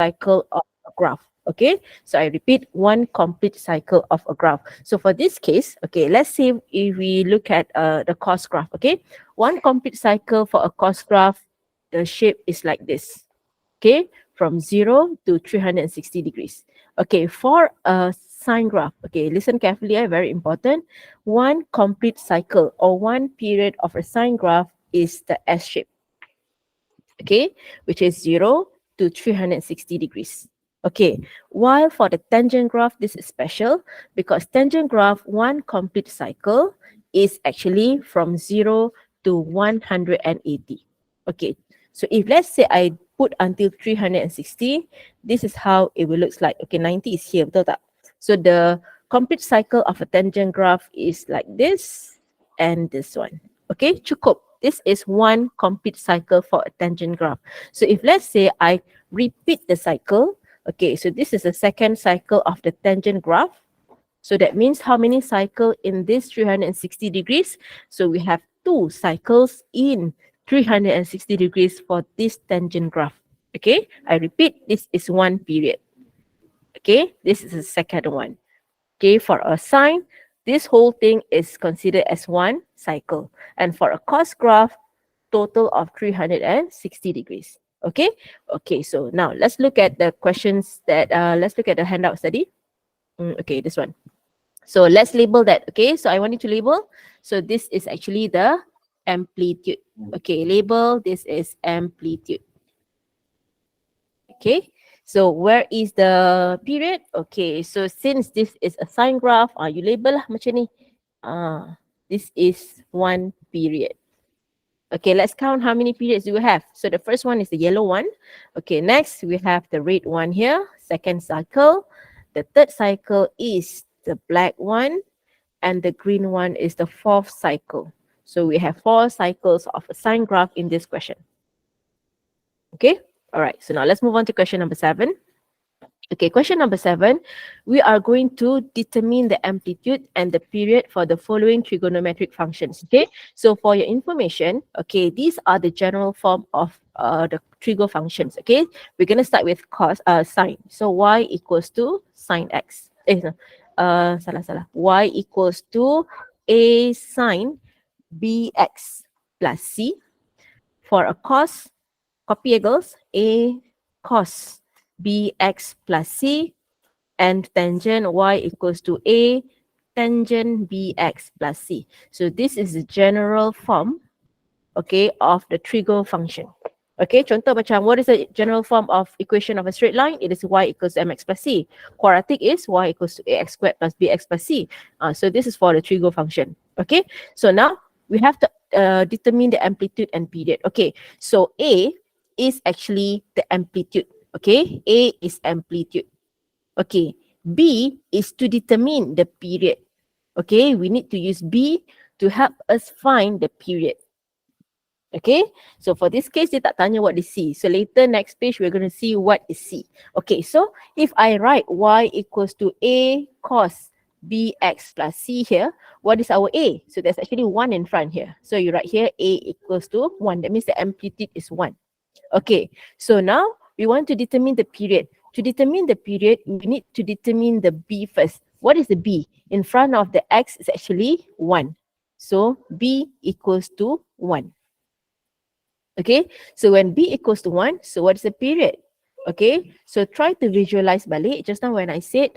cycle of a graph. Okay, so I repeat, one complete cycle of a graph. So for this case, okay, let's say if we look at the cos graph. Okay, one complete cycle for a cos graph, the shape is like this. Okay, from 0 to 360 degrees. Okay, for a sine graph, okay, listen carefully, very important. One complete cycle or one period of a sine graph is the S shape. Okay, which is 0 to 360 degrees. Okay, while for the tangent graph, this is special because tangent graph, one complete cycle is actually from 0 to 180. Okay, so if let's say I put until 360, this is how it will look like. Okay, 90 is here, betul tak? So the complete cycle of a tangent graph is like this and this one. Okay, cukup. This is one complete cycle for a tangent graph. So if let's say I repeat the cycle, okay, so this is the second cycle of the tangent graph. So that means how many cycles in this 360 degrees? So we have 2 cycles in 360 degrees for this tangent graph. Okay, I repeat, this is one period. Okay, this is the second one. Okay, for a sine, this whole thing is considered as one cycle. And for a cos graph, total of 360 degrees. Okay, okay, so now let's look at the questions that, let's look at the handout study. Okay, this one. So let's label that. Okay, so I want you to label. So this is actually the amplitude. Okay, label, this is amplitude. Okay, so where is the period? Okay, so since this is a sine graph, you label lah macam ni. This is one period. Okay, let's count how many periods do we have. So the first one is the yellow one. Okay, next we have the red one here, second cycle. The third cycle is the black one, and the green one is the fourth cycle. So we have 4 cycles of a sine graph in this question. Okay, all right, so now let's move on to question number 7. Okay, question number 7, we are going to determine the amplitude and the period for the following trigonometric functions. Okay, so for your information, okay, these are the general form of the trigo functions. Okay, we're going to start with sine. So y equals to sine x. Salah. Y equals to a sine bx plus c. For a cos, copy girls, a cos bx plus c, and tangent y equals to a tangent bx plus c. So this is the general form, okay, of the trigo function. Okay, contoh macam, what is the general form of equation of a straight line? It is y equals to mx plus c. Quadratic is y equals to ax squared plus bx plus c. So this is for the trigo function. Okay, so now we have to determine the amplitude and period. Okay, so A is actually the amplitude. Okay, A is amplitude. Okay, B is to determine the period. Okay, we need to use B to help us find the period. Okay, so for this case, dia tak tanya what is C. So later, next page, we're going to see what is C. Okay, so if I write y equals to A cos bx plus c here, what is our A? So there's actually 1 in front here. So you write here A equals to 1. That means the amplitude is 1. Okay, so now we want to determine the period. To determine the period, we need to determine the B first. What is the B? In front of the X is actually 1. So B equals to 1. Okay, so when B equals to 1, so what is the period? Okay, so try to visualize balik. Just now when I said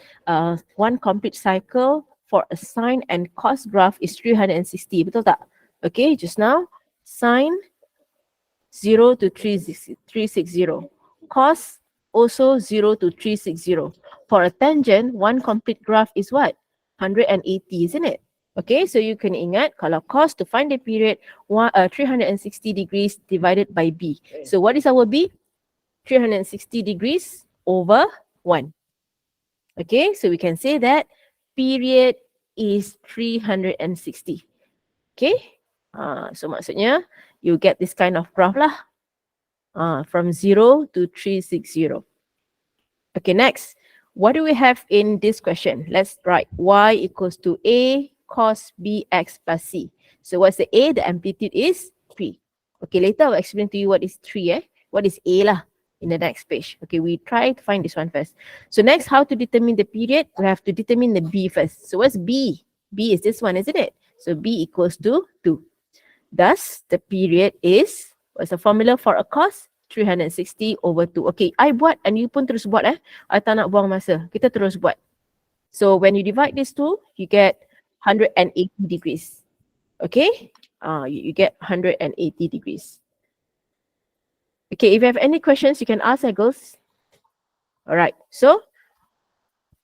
one complete cycle for a sine and cos graph is 360. Betul tak? Okay, just now sine 0 to 360. Cos also 0 to 360. For a tangent, one complete graph is what? 180, isn't it? Okay, so you can ingat kalau cos to find the period 360 degrees divided by B. So what is our B? 360 degrees over 1. Okay, so we can say that period is 360. Okay, so maksudnya you get this kind of graph lah. From 0 to 360. Okay, next. What do we have in this question? Let's write y equals to A cos bx plus c. So what's the A? The amplitude is 3. Okay, later I'll explain to you what is 3. What is A lah? in the next page. Okay, we try to find this one first. So next, how to determine the period? We have to determine the B first. So what's B? B is this one, isn't it? So B equals to 2. Thus, the period is, what's the formula for a cos? 360 over 2. Okay, I buat and you pun terus buat I tak nak buang masa. Kita terus buat. So when you divide these two, you get 180 degrees. Okay? You get 180 degrees. Okay, if you have any questions, you can ask, girls. Alright, so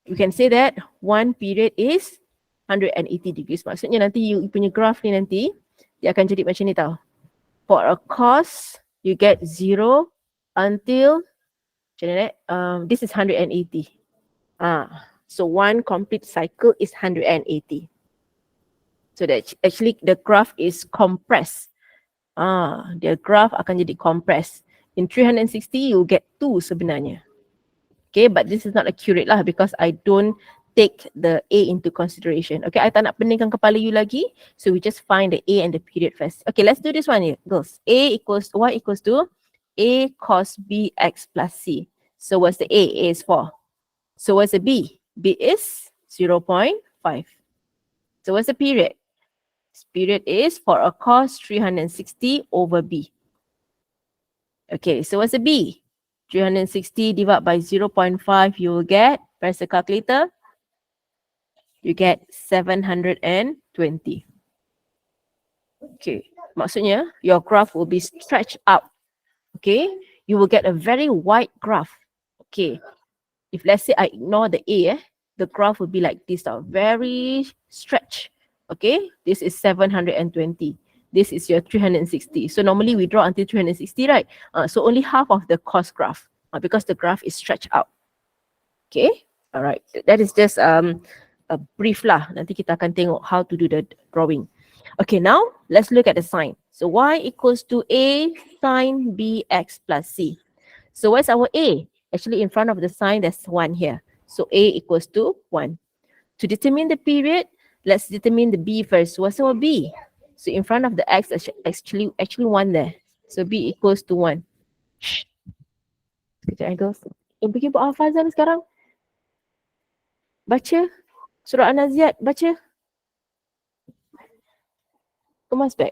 you can say that one period is 180 degrees. Maksudnya nanti you punya graph ni nanti, dia akan jadi macam ni tau. For a cos, you get 0 until, this is 180. So one complete cycle is 180. So that actually the graph is compressed. The graph akan jadi compressed. In 360, you get 2 sebenarnya. Okay, but this is not accurate lah because I don't take the A into consideration. Okay, I tak nak peningkan kepala you lagi. So we just find the A and the period first. Okay, let's do this one here, girls. Y equals to A cos BX plus C. So what's the A? A is 4. So what's the B? B is 0.5. So what's the period? This period is for a cos 360 over B. Okay, so what's the B? 360 divided by 0.5, you will get, press the calculator, you get 720. Okay, maksudnya your graph will be stretched out. Okay, you will get a very wide graph. Okay, if let's say I ignore the A, the graph will be like this, very stretched. Okay, this is 720. This is your 360. So normally we draw until 360, right? So only half of the cos graph because the graph is stretched out. Okay, all right. That is just a brief lah. Nanti kita akan tengok how to do the drawing. Okay, now let's look at the sign. So y equals to A sine bx plus c. So what's our A? Actually in front of the sign there's 1 here. So A equals to 1. To determine the period, let's determine the B first. What's our B? So in front of the x, actually 1 there. So B equals to 1. Shh. Sekejap, girls. Pergi buat hafazan sekarang. Baca. Surah An-Naziat, baca. Kemas back.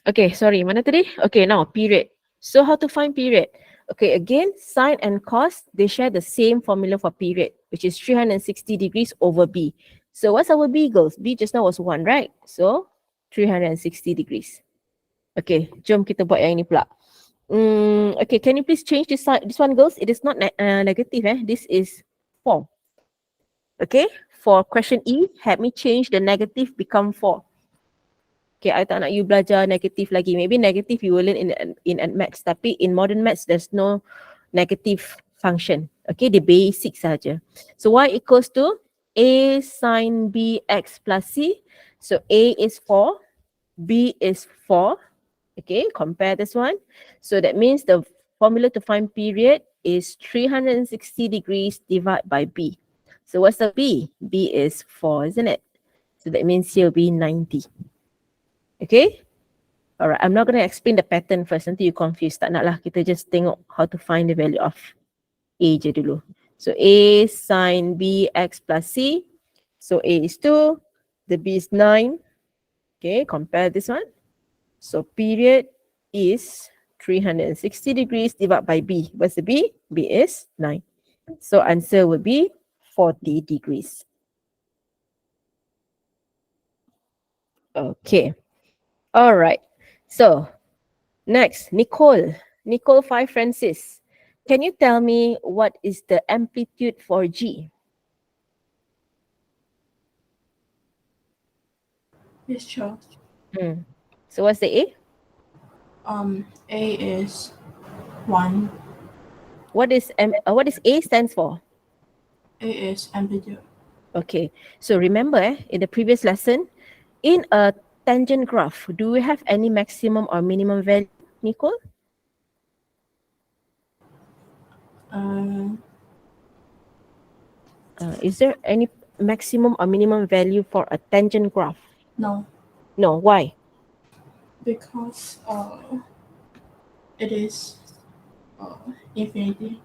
Okay, sorry. Mana tadi? Okay, now period. So how to find period? Okay, again, sine and cos, they share the same formula for period, which is 360 degrees over B. So what's our B, girls? B just now was 1, right? So 360 degrees. Okay, jom kita buat yang ini pula. Okay, can you please change this one, girls? It is not negative. This is 4. Okay, for question E, help me change the negative become 4. Okay, I tak nak you belajar negative lagi. Maybe negative you will learn in maths. Tapi in modern maths, there's no negative function. Okay, the basic saja. So y equals to A sine bx plus c. So A is 4, B is 4. Okay, compare this one. So that means the formula to find period is 360 degrees divided by B. So what's the B? B is 4, isn't it? So that means here will be 90. Okay? Alright, I'm not going to explain the pattern first. Nanti you confused. Tak nak lah, kita just tengok how to find the value of A je dulu. So A sine bx plus c. So A is 2. The B is 9. Okay, compare this one. So period is 360 degrees divided by B. What's the B? B is 9. So answer will be 40 degrees. Okay. All right. So next, Nicole 5 Francis. Can you tell me what is the amplitude for G? Yes, sure. So what's the A? A is 1. What is A stands for? A is amplitude. Okay. So remember, in the previous lesson, in a tangent graph, do we have any maximum or minimum value, Nicole? Is there any maximum or minimum value for a tangent graph? No. No, why? Because it is Infinity.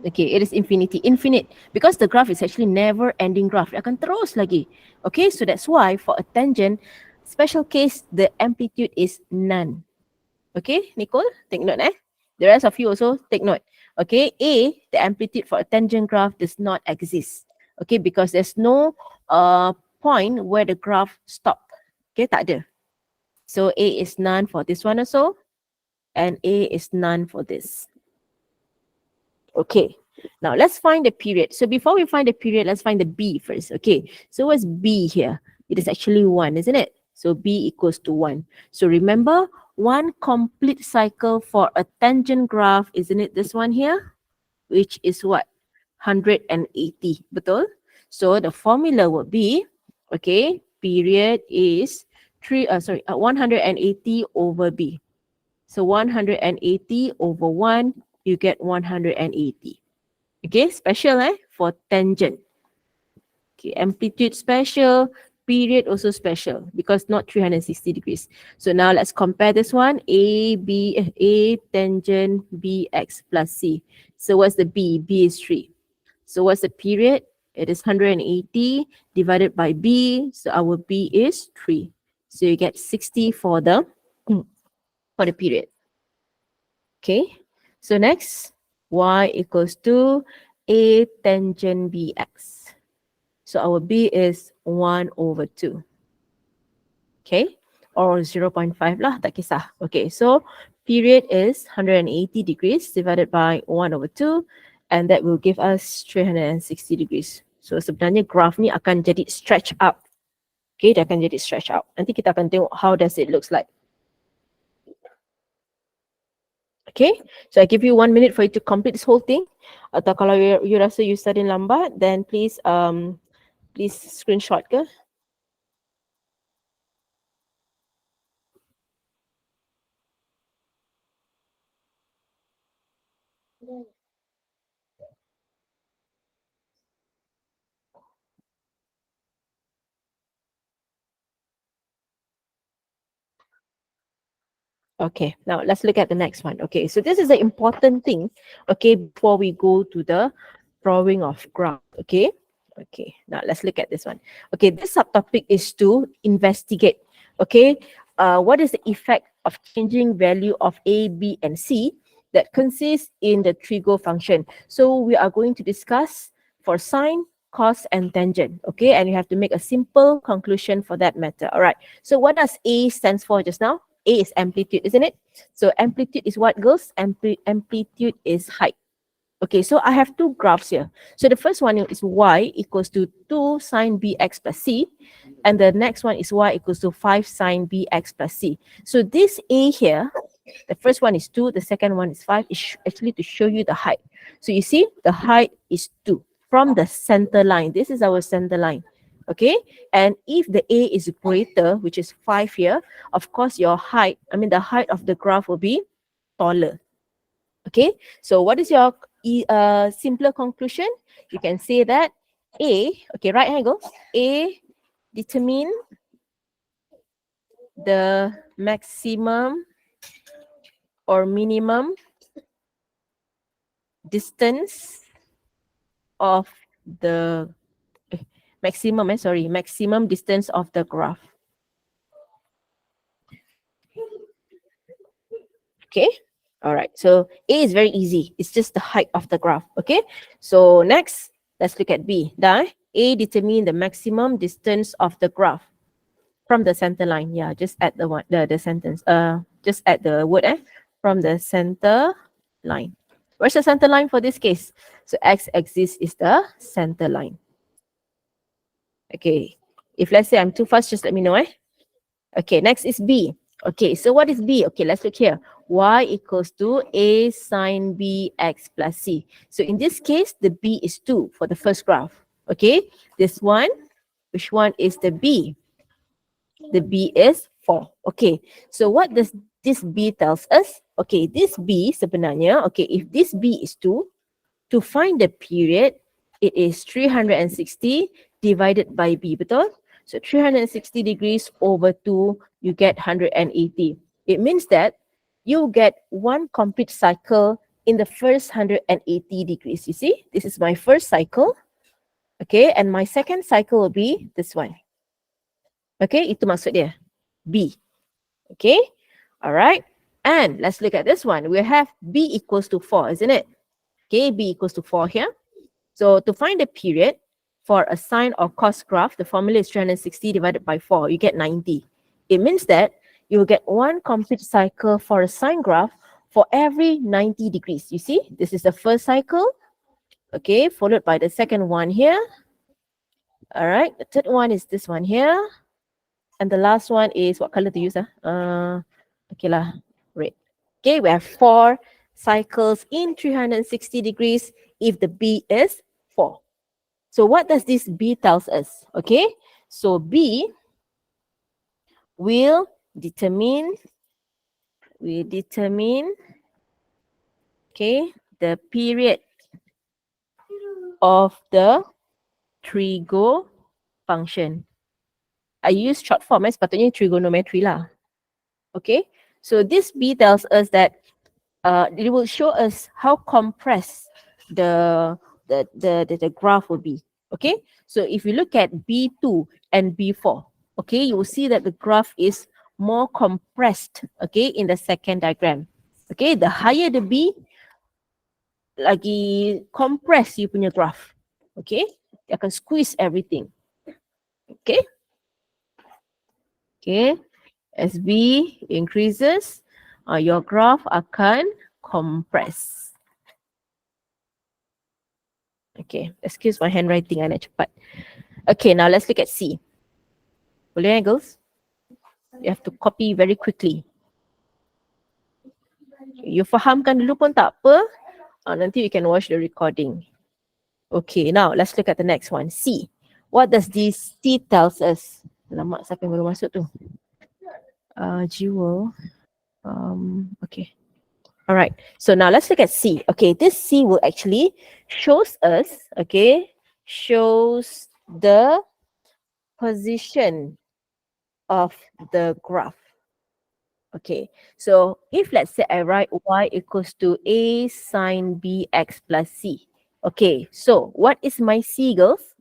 Okay, it is infinity, infinite, because the graph is actually never ending graph. Dia akan terus lagi. Okay, so that's why for a tangent, special case, the amplitude is none. Okay, Nicole, take note The rest of you also take note. Okay, A, the amplitude for a tangent graph does not exist. Okay, because there's no point where the graph stop. Okay, tak ada. So A is none for this one also, and A is none for this. Okay, now let's find the period. So before we find the period, let's find the B first. Okay, so what's B here? It is actually 1, isn't it? So B equals to 1. So remember, one complete cycle for a tangent graph, isn't it this one here? Which is what? 180, betul? So the formula would be, okay, period is 180 over B. So 180 over 1, you get 180. Okay, special for tangent. Okay, amplitude special, period also special because not 360 degrees. So now let's compare this one. A tangent BX plus C. So what's the B? B is 3. So what's the period? It is 180 divided by B. So our B is 3. So you get 60 for the period. Okay. So next, y equals to A tangent BX. So our B is 1 over 2. Okay. Or 0.5 lah, tak kisah. Okay. So period is 180 degrees divided by 1 over 2. And that will give us 360 degrees. So sebenarnya graph ni akan jadi stretch up. Okay. Dia akan jadi stretch out. Nanti kita akan tengok how does it looks like. Okay, so I give you 1 minute for you to complete this whole thing. Atau kalau you rasa you study lambat, then please screenshot ke. Okay, now let's look at the next one. Okay, so this is the important thing, okay, before we go to the drawing of graph, okay? Okay, now let's look at this one. Okay, this subtopic is to investigate, okay, what is the effect of changing value of A, B, and C that consists in the trigo function. So we are going to discuss for sine, cos, and tangent, okay? And you have to make a simple conclusion for that matter, all right? So what does A stands for just now? A is amplitude, isn't it? So amplitude is what, girls? Amplitude is height. Okay, so I have two graphs here. So the first one is y equals to 2 sine bx plus c. And the next one is y equals to 5 sine bx plus c. So this A here, the first one is 2, the second one is 5, is actually to show you the height. So you see, the height is 2 from the center line. This is our center line. Okay, and if the A is greater, which is 5 here, of course your height, the height of the graph will be taller. Okay, so what is your simpler conclusion? You can say that A, okay, right hand goes, A determine the maximum or minimum distance of the maximum distance of the graph. Okay, all right, so A is very easy. It's just the height of the graph. Okay, so next, let's look at B. A determine the maximum distance of the graph from the center line. Yeah, just add the sentence. Just add the word from the center line. Where's the center line for this case? So x-axis is the center line. Okay, if let's say I'm too fast, just let me know. Okay, next is B. Okay, so what is B? Okay, let's look here. Y equals to A sine BX plus C. So in this case, the B is 2 for the first graph. Okay, this one, which one is the B? The B is 4. Okay, so what does this B tells us? Okay, this B sebenarnya, okay, if this B is 2, to find the period, it is 360 divided by B, betul? So 360 degrees over 2, you get 180. It means that you get one complete cycle in the first 180 degrees. You see, this is my first cycle. Okay, and my second cycle will be this one. Okay, itu maksud dia. B. Okay, all right. And let's look at this one. We have B equals to 4, isn't it? Okay, B equals to 4 here. So to find the period for a sine or cos graph, the formula is 360 divided by 4. You get 90. It means that you will get one complete cycle for a sine graph for every 90 degrees. You see, this is the first cycle. Okay, followed by the second one here. All right, the third one is this one here. And the last one is, what color to use? Okay lah, red. Okay, we have 4 cycles in 360 degrees if the B is 4. So what does this B tells us? Okay, so B will determine, okay, the period of the trigo function. I use short form, sepatutnya trigonometry lah. Okay, so this B tells us that it will show us how compressed the graph will be. Okay, so if you look at B2 and B4, okay, you will see that the graph is more compressed, okay, in the second diagram. Okay, the higher the B, lagi compress you punya graph. Okay, you akan squeeze everything. Okay, okay, as B increases, your graph akan compress. Okay, excuse my handwriting, I nak cepat. Okay, now let's look at C. Boleh girls? You have to copy very quickly. You fahamkan dulu pun tak apa. Nanti you can watch the recording. Okay, now let's look at the next one. C. What does this C tells us? Lama siapa yang baru masuk tu? Jewel. Okay. All right. So now let's look at C. Okay, this C will actually shows us, okay, shows the position of the graph. Okay, so if let's say I write y equals to a sine bx plus c. Okay, so what is my C, girls?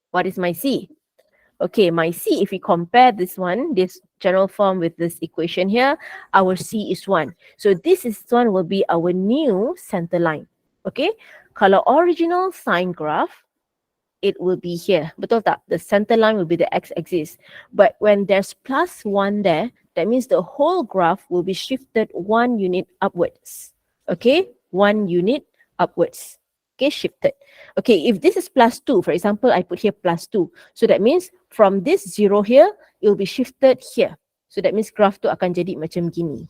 What is my C? Okay, my C, if we compare this one, this general form with this equation here, our C is 1. So this is one will be our new center line. Okay, kalau original sine graph, it will be here. Betul tak? The center line will be the x-axis. But when there's plus 1 there, that means the whole graph will be shifted 1 unit upwards. Okay, 1 unit upwards. Okay, shifted. Okay, if this is plus 2, for example, I put here plus 2. So that means from this 0 here, it will be shifted here. So that means graph tu akan jadi macam gini.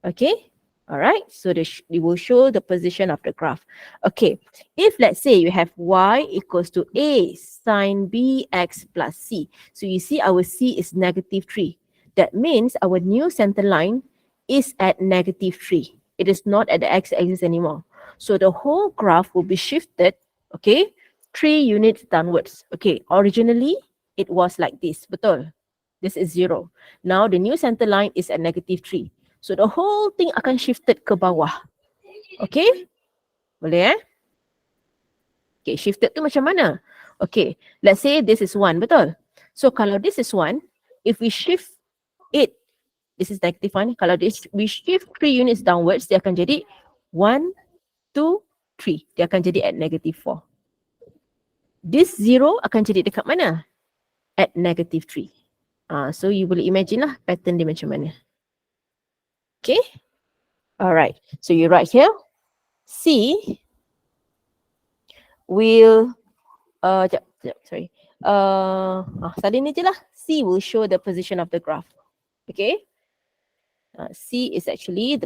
Okay, alright. So it will show the position of the graph. Okay, if let's say you have y equals to a sine bx plus c. So you see our c is negative 3. That means our new center line is at negative 3. It is not at the x-axis anymore. So the whole graph will be shifted, okay, 3 units downwards. Okay, originally it was like this, betul? This is 0. Now the new center line is at negative 3. So the whole thing akan shifted ke bawah. Okay? Boleh Okay, shifted tu macam mana? Okay, let's say this is 1, betul? So kalau this is 1, if we shift it, this is negative 1. Kalau we shift 3 units downwards, dia akan jadi 1, 2, 3. Dia akan jadi at negative 4. This 0 akan jadi dekat mana? At negative 3. So you boleh imagine lah pattern dia macam mana. Okay. Alright. So you write here. C will sorry. Salin ni je lah. C will show the position of the graph. Okay. C is actually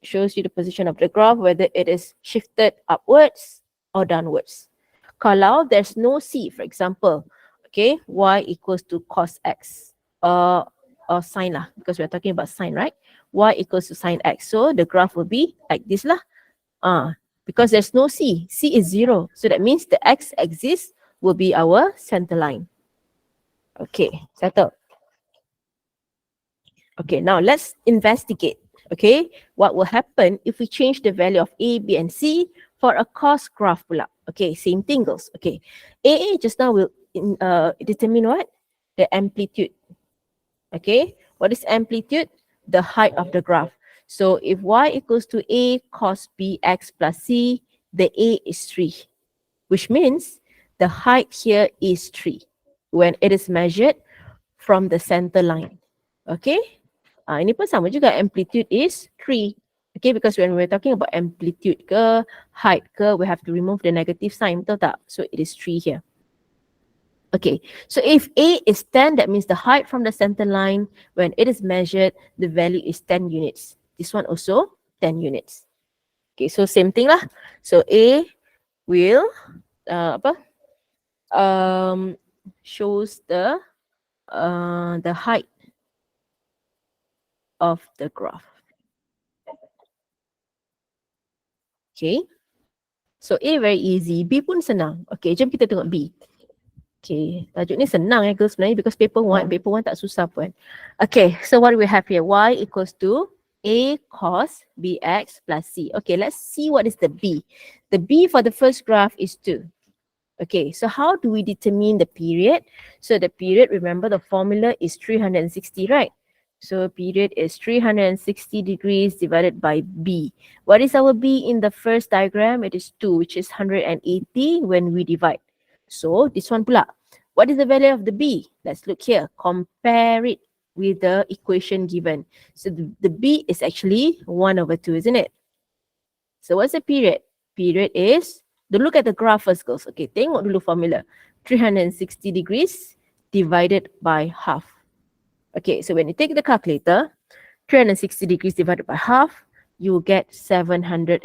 shows you the position of the graph, whether it is shifted upwards or downwards. Kalau there's no C, for example, okay, y equals to cos x or sine lah, because we're talking about sine, right? Y equals to sine x. So the graph will be like this lah. Because there's no C. C is 0. So that means the x-axis will be our center line. Okay, settled. Okay, now let's investigate. Okay, what will happen if we change the value of A, B, and C for a cos graph pula? Okay, same thing goes. Okay, A just now will determine what? The amplitude. Okay, what is amplitude? The height of the graph. So if y equals to A cos bx plus C, the A is 3, which means the height here is 3 when it is measured from the center line. Okay, ini pun sama juga, amplitude is 3. Okay, because when we're talking about amplitude ke, height ke, we have to remove the negative sign, betul tak? So it is 3 here. Okay, so if A is 10, that means the height from the center line, when it is measured, the value is 10 units. This one also 10 units. Okay, so same thing lah. So A will, shows the height of the graph. Okay, so A very easy, B pun senang. Okay, jom kita tengok B. Okay, tajuk ni senang girls sebenarnya because paper 1 tak susah pun. Okay, so what do we have here? Y equals to A cos bx plus C. Okay, let's see what is the B. The B for the first graph is 2. Okay, so how do we determine the period? So the period, remember the formula is 360, right? So period is 360 degrees divided by B. What is our B in the first diagram? It is 2, which is 180 when we divide. So this one pula. What is the value of the B? Let's look here. Compare it with the equation given. So the B is actually 1/2, isn't it? So what's the period? Period is, look at the graph first, girls. Okay, tengok dulu formula. 360 degrees divided by half. Okay, so when you take the calculator, 360 degrees divided by half, you will get 720.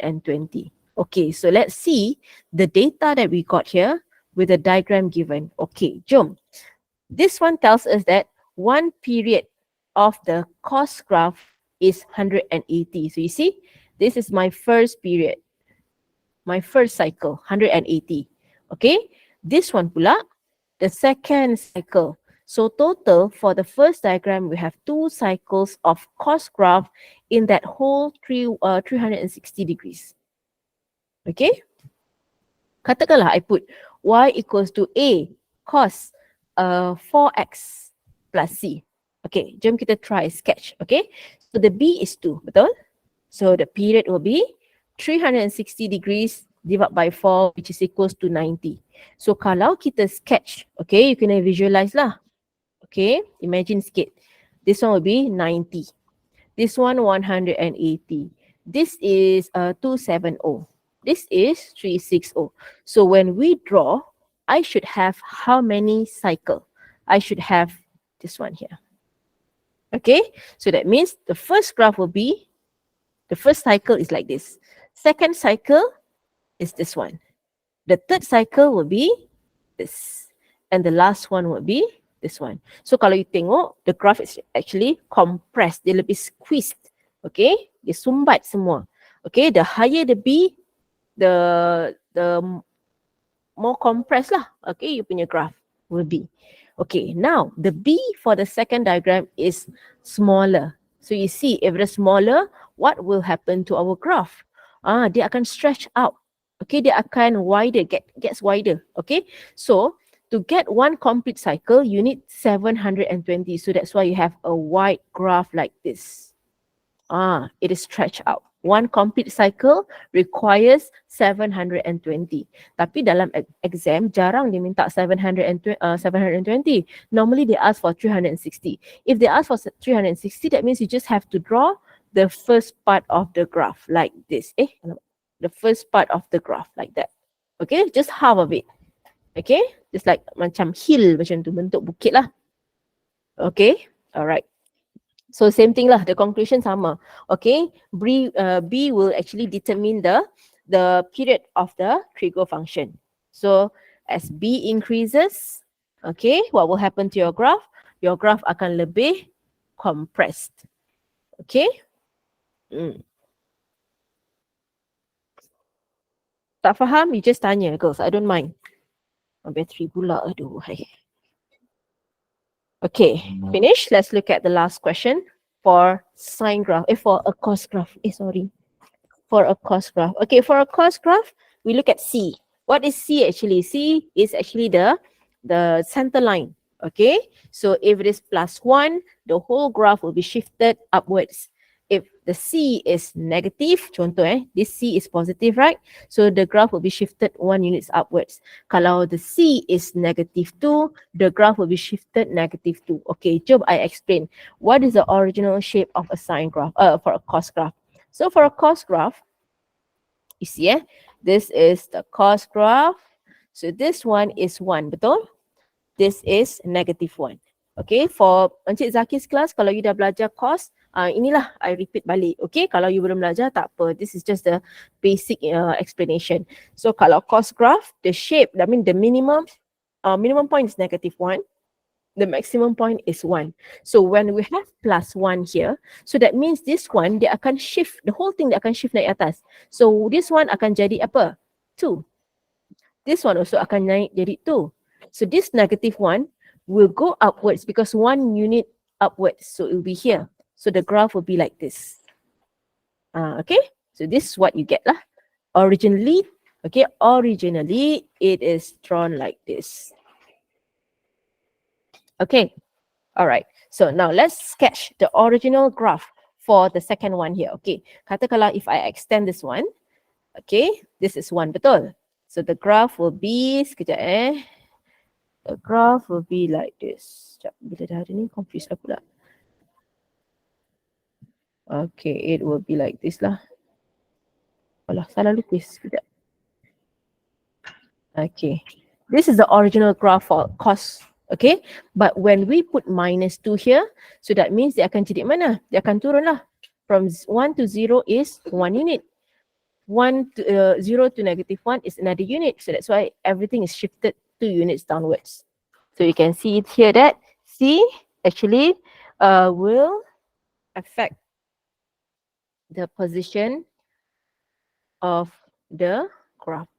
Okay, so let's see the data that we got here with a diagram given. Okay, jom. This one tells us that one period of the cos graph is 180. So you see, this is my first period, my first cycle, 180. Okay, this one pula, the second cycle. So total for the first diagram, we have 2 cycles of cos graph in that whole 360 degrees. Okay, katakanlah I put y equals to A cos 4x plus C. Okay, jom kita try sketch. Okay, so the B is 2, betul? So the period will be 360 degrees divided by 4, which is equals to 90. So kalau kita sketch, okay, you can visualize lah. Okay, imagine sikit. This one will be 90. This one 180. This is 270. This is 360. So when we draw, I should have how many cycle? I should have this one here. Okay, so that means the first graph will be, the first cycle is like this. Second cycle is this one. The third cycle will be this. And the last one will be this one. So kalau you tengok, the graph is actually compressed. Dia lebih squeezed. Okay, dia sumbat semua. Okay, the higher the B, the more compressed lah. Okay, you punya graph will be. Okay, now the B for the second diagram is smaller. So you see, if it is smaller, what will happen to our graph? Dia akan stretch out. Okay, dia akan wider, gets wider. Okay, so to get one complete cycle, you need 720. So that's why you have a wide graph like this. It is stretched out. One complete cycle requires 720. Tapi dalam exam, jarang dia minta 720. Normally they ask for 360. If they ask for 360, that means you just have to draw the first part of the graph like this. The first part of the graph like that. Okay, just half of it. Okay, just like macam hill macam tu, bentuk bukit lah. Okay, alright. So same thing lah, the conclusion sama. Okay, B will actually determine the period of the trigo function. So as B increases, okay, what will happen to your graph? Your graph akan lebih compressed. Okay. Tak faham, you just tanya, girls. I don't mind. Battery pula, aduh. Okay, finish. Let's look at the last question. for sine graph, for a cos graph. Sorry. For a cos graph. Okay, for a cos graph, we look at C. What is C actually? C is actually the center line. Okay, so if it is +1, the whole graph will be shifted upwards. If the C is negative, contoh this C is positive, right? So the graph will be shifted 1 units upwards. Kalau the C is -2, the graph will be shifted -2. Okay, jom I explain. What is the original shape of a sine graph, for a cos graph? So for a cos graph, you see this is the cos graph. So this one is 1, betul? This is -1. Okay, for Encik Zaki's class, kalau you dah belajar cos, inilah I repeat balik. Okay, kalau you belum belajar, tak apa. This is just the basic explanation. So kalau cos graph, the shape, I mean the minimum point is -1. The maximum point is 1. So when we have +1 here, so that means this one, dia akan shift, the whole thing dia akan shift naik atas. So this one akan jadi apa? 2. This one also akan naik jadi 2. So this -1 will go upwards because 1 unit upwards. So it will be here. So the graph will be like this. Okay, so this is what you get lah. Originally, it is drawn like this. Okay, all right. So now let's sketch the original graph for the second one here. Okay, katakanlah if I extend this one, okay, this is 1, betul? So the graph will be, sekejap the graph will be like this. Sekejap, bila dah ada ni, confused lah pula. Okay, it will be like this lah. Alah, salah lukis. Sekejap. Okay, this is the original graph for cos. Okay, but when we put -2 here, so that means dia akan jadi mana? Dia akan turun lah. From 1 to 0 is 1 unit. 1 to 0 to -1 is another unit. So that's why everything is shifted 2 units downwards. So you can see it here that C actually will affect the position of the graph.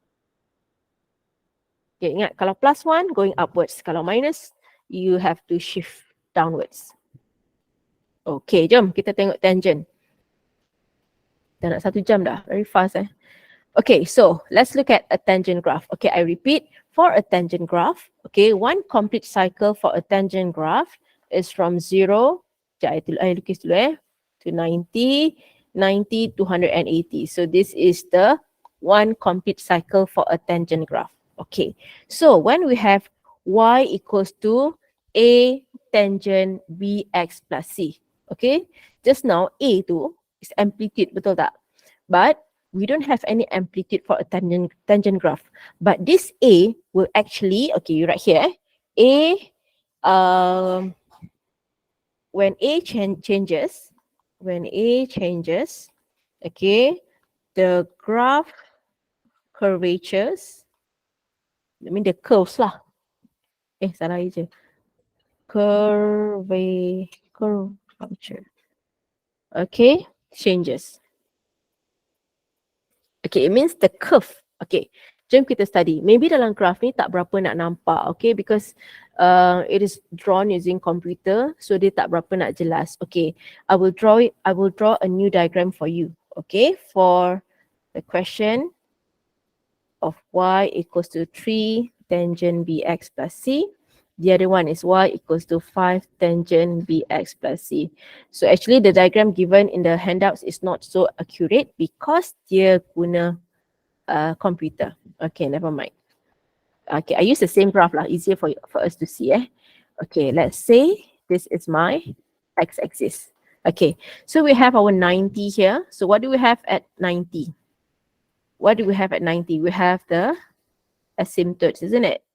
Okay, ingat kalau +1 going upwards, kalau minus you have to shift downwards. Okay, jom kita tengok tangent. Dah nak 1 jam dah, very fast Okay, so let's look at a tangent graph. Okay, I repeat, for a tangent graph, okay, one complete cycle for a tangent graph is from 0, I lukis dulu to 90, 90 to 180. So this is the one complete cycle for a tangent graph. Okay, so when we have y equals to a tangent bx plus c, okay, just now a tu is amplitude, betul tak? But we don't have any amplitude for a tangent graph. But this a will actually, okay, you write here, a, when a changes, okay, the graph curvatures, I mean the curves lah. Salah je. Curvature. Okay, changes. Okay, it means the curve. Okay, jom kita study. Maybe dalam graph ni tak berapa nak nampak, okay, because it is drawn using computer, so dia tak berapa nak jelas. Okay, I will draw a new diagram for you. Okay, for the question of y equals to 3 tangent bx plus c. The other one is y equals to 5 tangent bx plus c. So actually the diagram given in the handouts is not so accurate because dia guna computer. Okay, never mind. Okay, I use the same graph lah, easier for us to see. Okay, let's say this is my x-axis. Okay, so we have our 90 here. So what do we have at 90? What do we have at 90? We have the asymptotes, isn't it?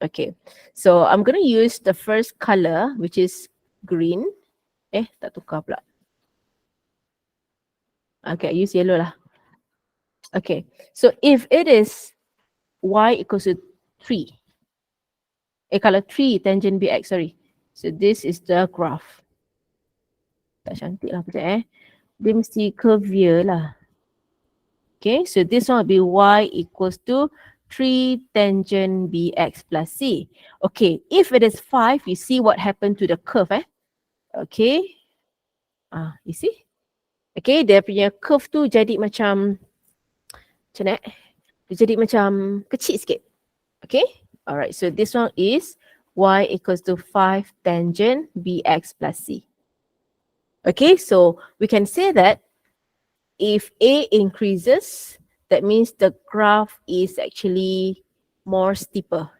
Okay, so I'm going to use the first color, which is green. Tak tukar pula. Okay, I use yellow lah. Okay, so if it is y equals to 3. Kalau 3 tangent bx, sorry. So this is the graph. Tak cantik lah sekejap Dia mesti curvier lah. Okay, so this one will be y equals to 3 tangent bx plus c. Okay, if it is 5, you see what happened to the curve. Okay, You see? Okay, dia punya curve tu jadi macam mana? Dia jadi macam kecil sikit. Okay? Alright, so this one is y equals to 5 tangent bx plus c. Okay, so we can say that if A increases, that means the graph is actually more steeper.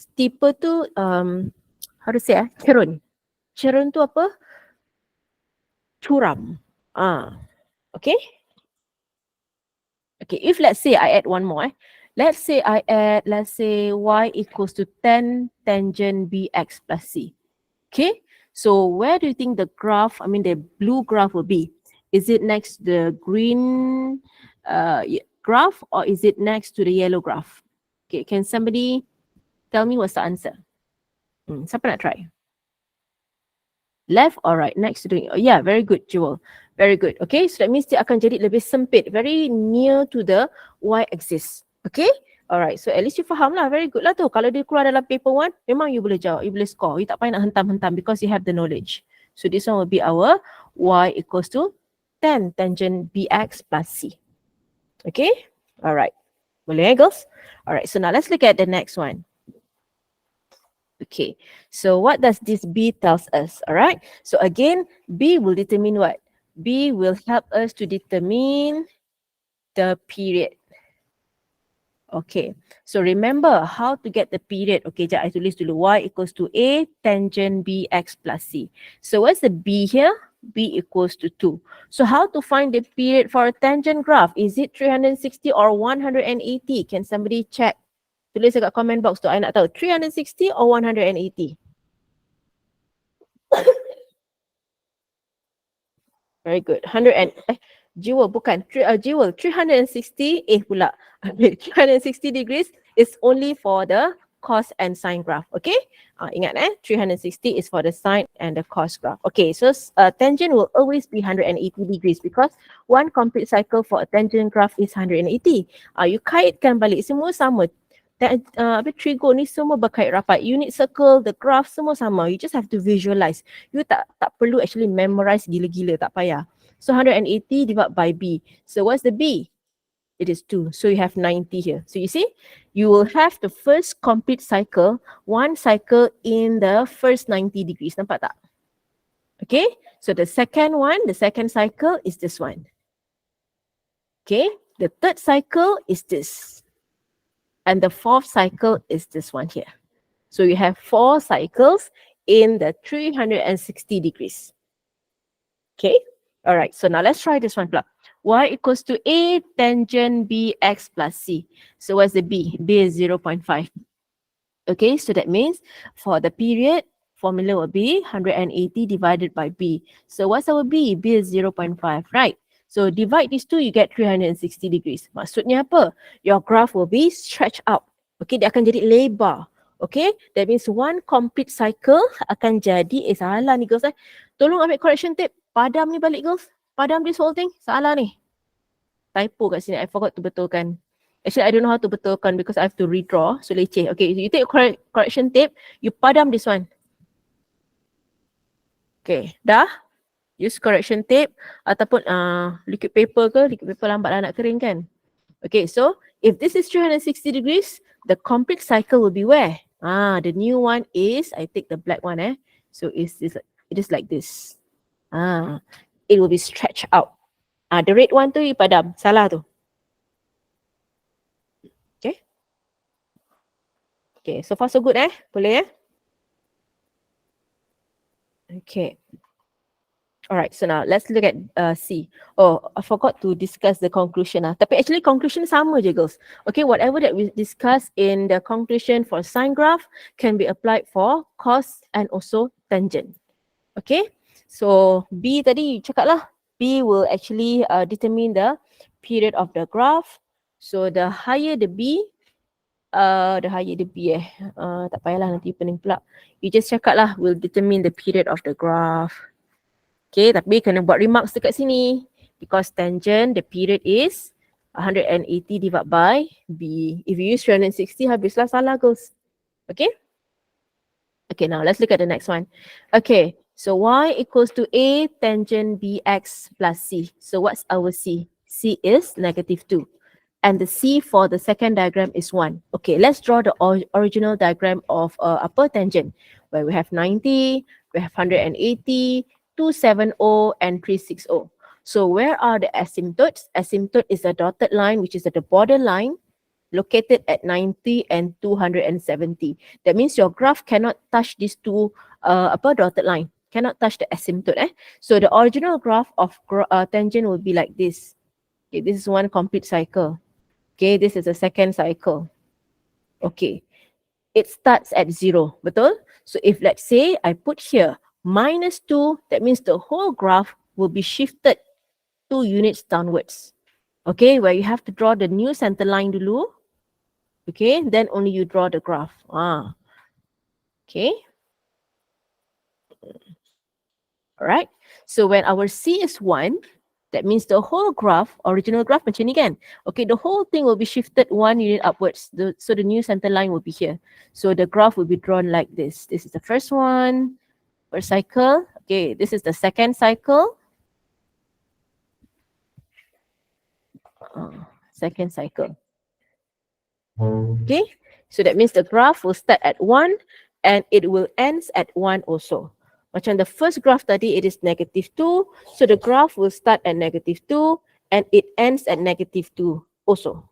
Steeper tu, how to say cerun. Cerun tu apa? Curam. Okay. Okay, if let's say I add one more. Let's say y equals to 10 tangent bx plus c. Okay, so where do you think the graph, the blue graph will be? Is it next to the green graph or is it next to the yellow graph? Okay, can somebody tell me what's the answer? Siapa nak try? Left or right? Next to the, yeah, very good, Jewel. Very good. Okay, so that means dia akan jadi lebih sempit, very near to the y-axis. Okay, alright. So at least you faham lah. Very good lah tu. Kalau dia keluar dalam paper 1, memang you boleh jawab, you boleh score. You tak payah nak hentam-hentam because you have the knowledge. So this one will be our y equals to 10 tangent bx plus c. Okay, alright. Boleh girls? Alright, so now let's look at the next one. Okay, so what does this B tells us? All right, so again, B will determine what? B will help us to determine the period. Okay, so remember how to get the period. Okay, jap, I tulis dulu. Y equals to A tangent BX plus C. So what's the B here? B equals to 2. So how to find the period for a tangent graph? Is it 360 or 180? Can somebody check? Tulis dekat comment box tu, I nak tahu 360 or 180. Very good. Jewel bukan. Jewel 360 pula. 360 degrees is only for the cos and sine graph. Okay? Ingat 360 is for the sine and the cos graph. Okay, so tangent will always be 180 degrees because one complete cycle for a tangent graph is 180. You kaitkan balik, semua sama. Trigo ni semua berkait rapat. Unit circle, the graph semua sama. You just have to visualize. You tak perlu actually memorize gila-gila, tak payah. So 180 divided by B. So what's the B? It is 2. So you have 90 here. So you see, you will have the first complete cycle, one cycle in the first 90 degrees. Nampak tak? Okay, so the second one, the second cycle is this one. Okay, the third cycle is this. And the fourth cycle is this one here. So you have 4 cycles in the 360 degrees. Okay, all right. So now let's try this one. Y equals to A tangent BX plus C. So what's the B? B is 0.5. Okay, so that means for the period, formula will be 180 divided by B. So what's our B? B is 0.5, right? So divide these two, you get 360 degrees. Maksudnya apa? Your graph will be stretched out. Okay, dia akan jadi lebar. Okay, that means one complete cycle akan jadi, salah ni girls. Tolong ambil correction tape. Padam ni balik girls. Padam this whole thing. Salah ni. Typo kat sini. I forgot to betulkan. Actually, I don't know how to betulkan because I have to redraw. So leceh. Okay, you take correction tape. You padam this one. Okay, dah? Use correction tape ataupun liquid paper ke, liquid paper lambatlah nak kering kan. Okay, so if this is 360 degrees, the complete cycle will be where? The new one is, I take the black one so it is like this. It will be stretched out. The red one tu you padam, salah tu. Okay. Okay, so far so good boleh Okay. Alright, so now let's look at C. Oh, I forgot to discuss the conclusion. Tapi actually conclusion sama je girls. Okay, whatever that we discuss in the conclusion for sine graph can be applied for cos and also tangent. Okay, so B tadi you cakap lah. B will actually determine the period of the graph. So the higher the B, tak payahlah nanti pening pula. You just cakap lah, will determine the period of the graph. Okay, tapi kena buat remarks dekat sini. Because tangent, the period is 180 divided by B. If you use 360, habislah salah girls. Okay? Okay, now let's look at the next one. Okay, So y equals to a tangent bx plus c. So what's our c? C is -2. And the c for the second diagram is 1. Okay, let's draw the original diagram of upper tangent, where we have 90, we have 180, 270, and 360. So where are the asymptotes? Asymptote is a dotted line, which is at the borderline, located at 90 and 270. That means your graph cannot touch these two upper dotted line, cannot touch the asymptote. So the original graph of tangent will be like this. Okay, this is one complete cycle. Okay, this is a second cycle. Okay, it starts at 0, betul? So if let's say I put here -2, that means the whole graph will be shifted 2 units downwards. Okay, where you have to draw the new center line dulu. Okay, then only you draw the graph. Okay. All right. So when our C is 1, that means the whole graph, original graph macam ni kan? Okay, the whole thing will be shifted 1 unit upwards. So the new center line will be here. So the graph will be drawn like this. This is the first one, first cycle. Okay, this is the second cycle. Second cycle. Okay, so that means the graph will start at 1 and it will end at 1 also. Macam the first graph tadi, it is -2. So the graph will start at -2 and it ends at -2 also.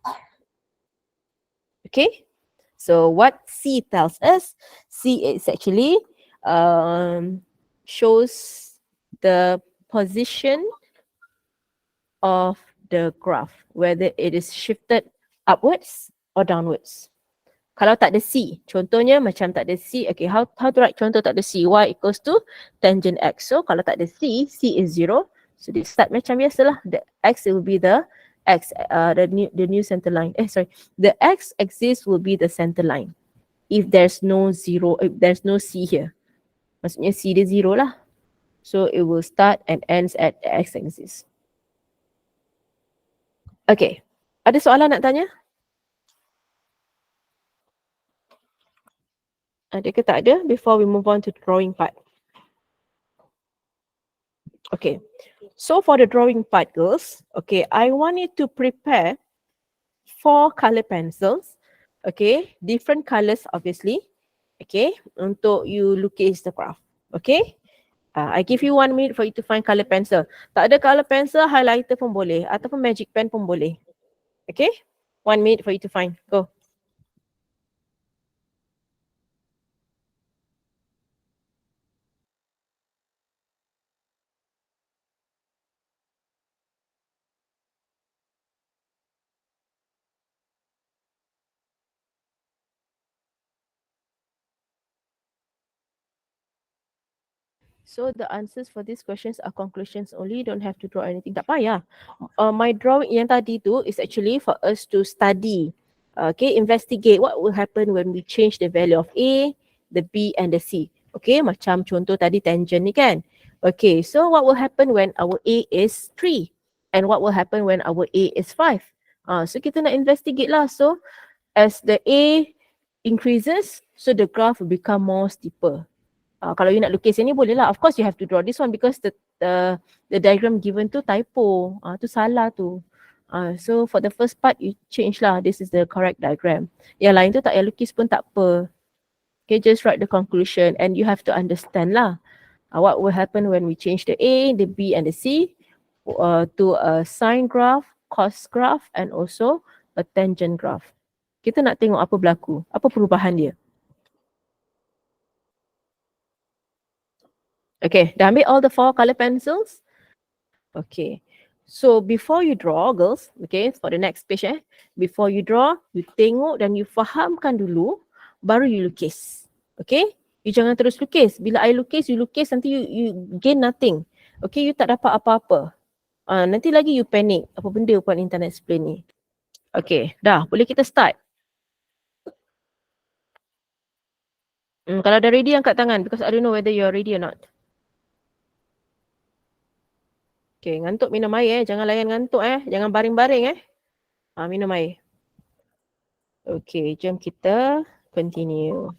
Okay, so what C tells us, C is actually shows the position of the graph, whether it is shifted upwards or downwards. Kalau tak ada C, contohnya macam tak ada C, okay, how to write contoh tak ada C? Y equals to tangent X. So kalau tak ada C, C is 0. So they start macam biasalah. The X will be the X, the new center line. The X axis will be the center line. If there's no C here. Maksudnya C dia 0 lah. So it will start and ends at the X axis. Okay. Ada soalan nak tanya? Ada ke tak ada before we move on to the drawing part? Okay. So for the drawing part, girls, okay, I want you to prepare 4 color pencils. Okay, different colors obviously. Okay, untuk you lukis the graph. Okay. I give you 1 minute for you to find color pencil. Tak ada color pencil, highlighter pun boleh ataupun magic pen pun boleh. Okay, 1 minute for you to find. Go. So the answers for these questions are conclusions only. Don't have to draw anything. Tak payah. My drawing yang tadi tu is actually for us to study. Okay, investigate what will happen when we change the value of A, the B and the C. Okay, macam contoh tadi tangent ni kan. Okay, so what will happen when our A is 3? And what will happen when our A is 5? So kita nak investigate lah. So as the A increases, so the graph will become more steeper. Kalau you nak lukis yang ni boleh lah. Of course you have to draw this one because the diagram given tu typo. Tu salah tu. So for the first part you change lah. This is the correct diagram. Yang lain tu tak payah lukis pun tak apa. Okay, just write the conclusion and you have to understand lah. What will happen when we change the A, the B and the C to a sine graph, cos graph and also a tangent graph. Kita nak tengok apa berlaku. Apa perubahan dia. Okay, dah ambil all the 4 color pencils? Okay. So before you draw, girls, okay, for the next page before you draw, you tengok dan you fahamkan dulu, baru you lukis. Okay? You jangan terus lukis. Bila I lukis, you lukis, nanti you gain nothing. Okay, you tak dapat apa-apa. Nanti lagi you panic. Apa benda puan internet explain ni. Okay, dah. Boleh kita start? Kalau dah ready, angkat tangan because I don't know whether you're ready or not. Okay, ngantuk minum air Jangan layan ngantuk Jangan baring-baring minum air. Okay, jom kita continue.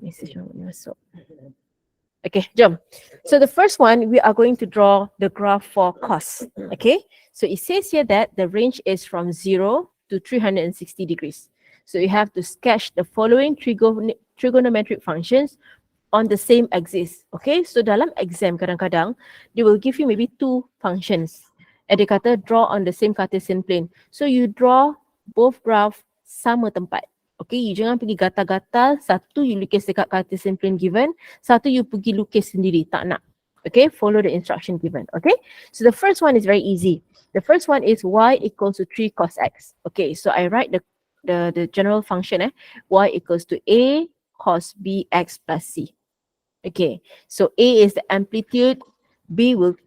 Message masuk. Okay, jom. So the first one, we are going to draw the graph for cos. Okay, so it says here that the range is from 0 to 360 degrees. So you have to sketch the following trigonometric functions on the same axis. Okay, so dalam exam kadang-kadang, they will give you maybe two functions. And dia kata draw on the same Cartesian plane. So you draw both graph sama tempat. Okay, you jangan pergi gatal-gatal, satu you lukis dekat Cartesian plane given, satu you pergi lukis sendiri, tak nak. Okay, follow the instruction given. Okay, so the first one is very easy. The first one is y equals to 3 cos x. Okay, so I write the general function, y equals to a cos bx plus c. Okay, so A is the amplitude, B will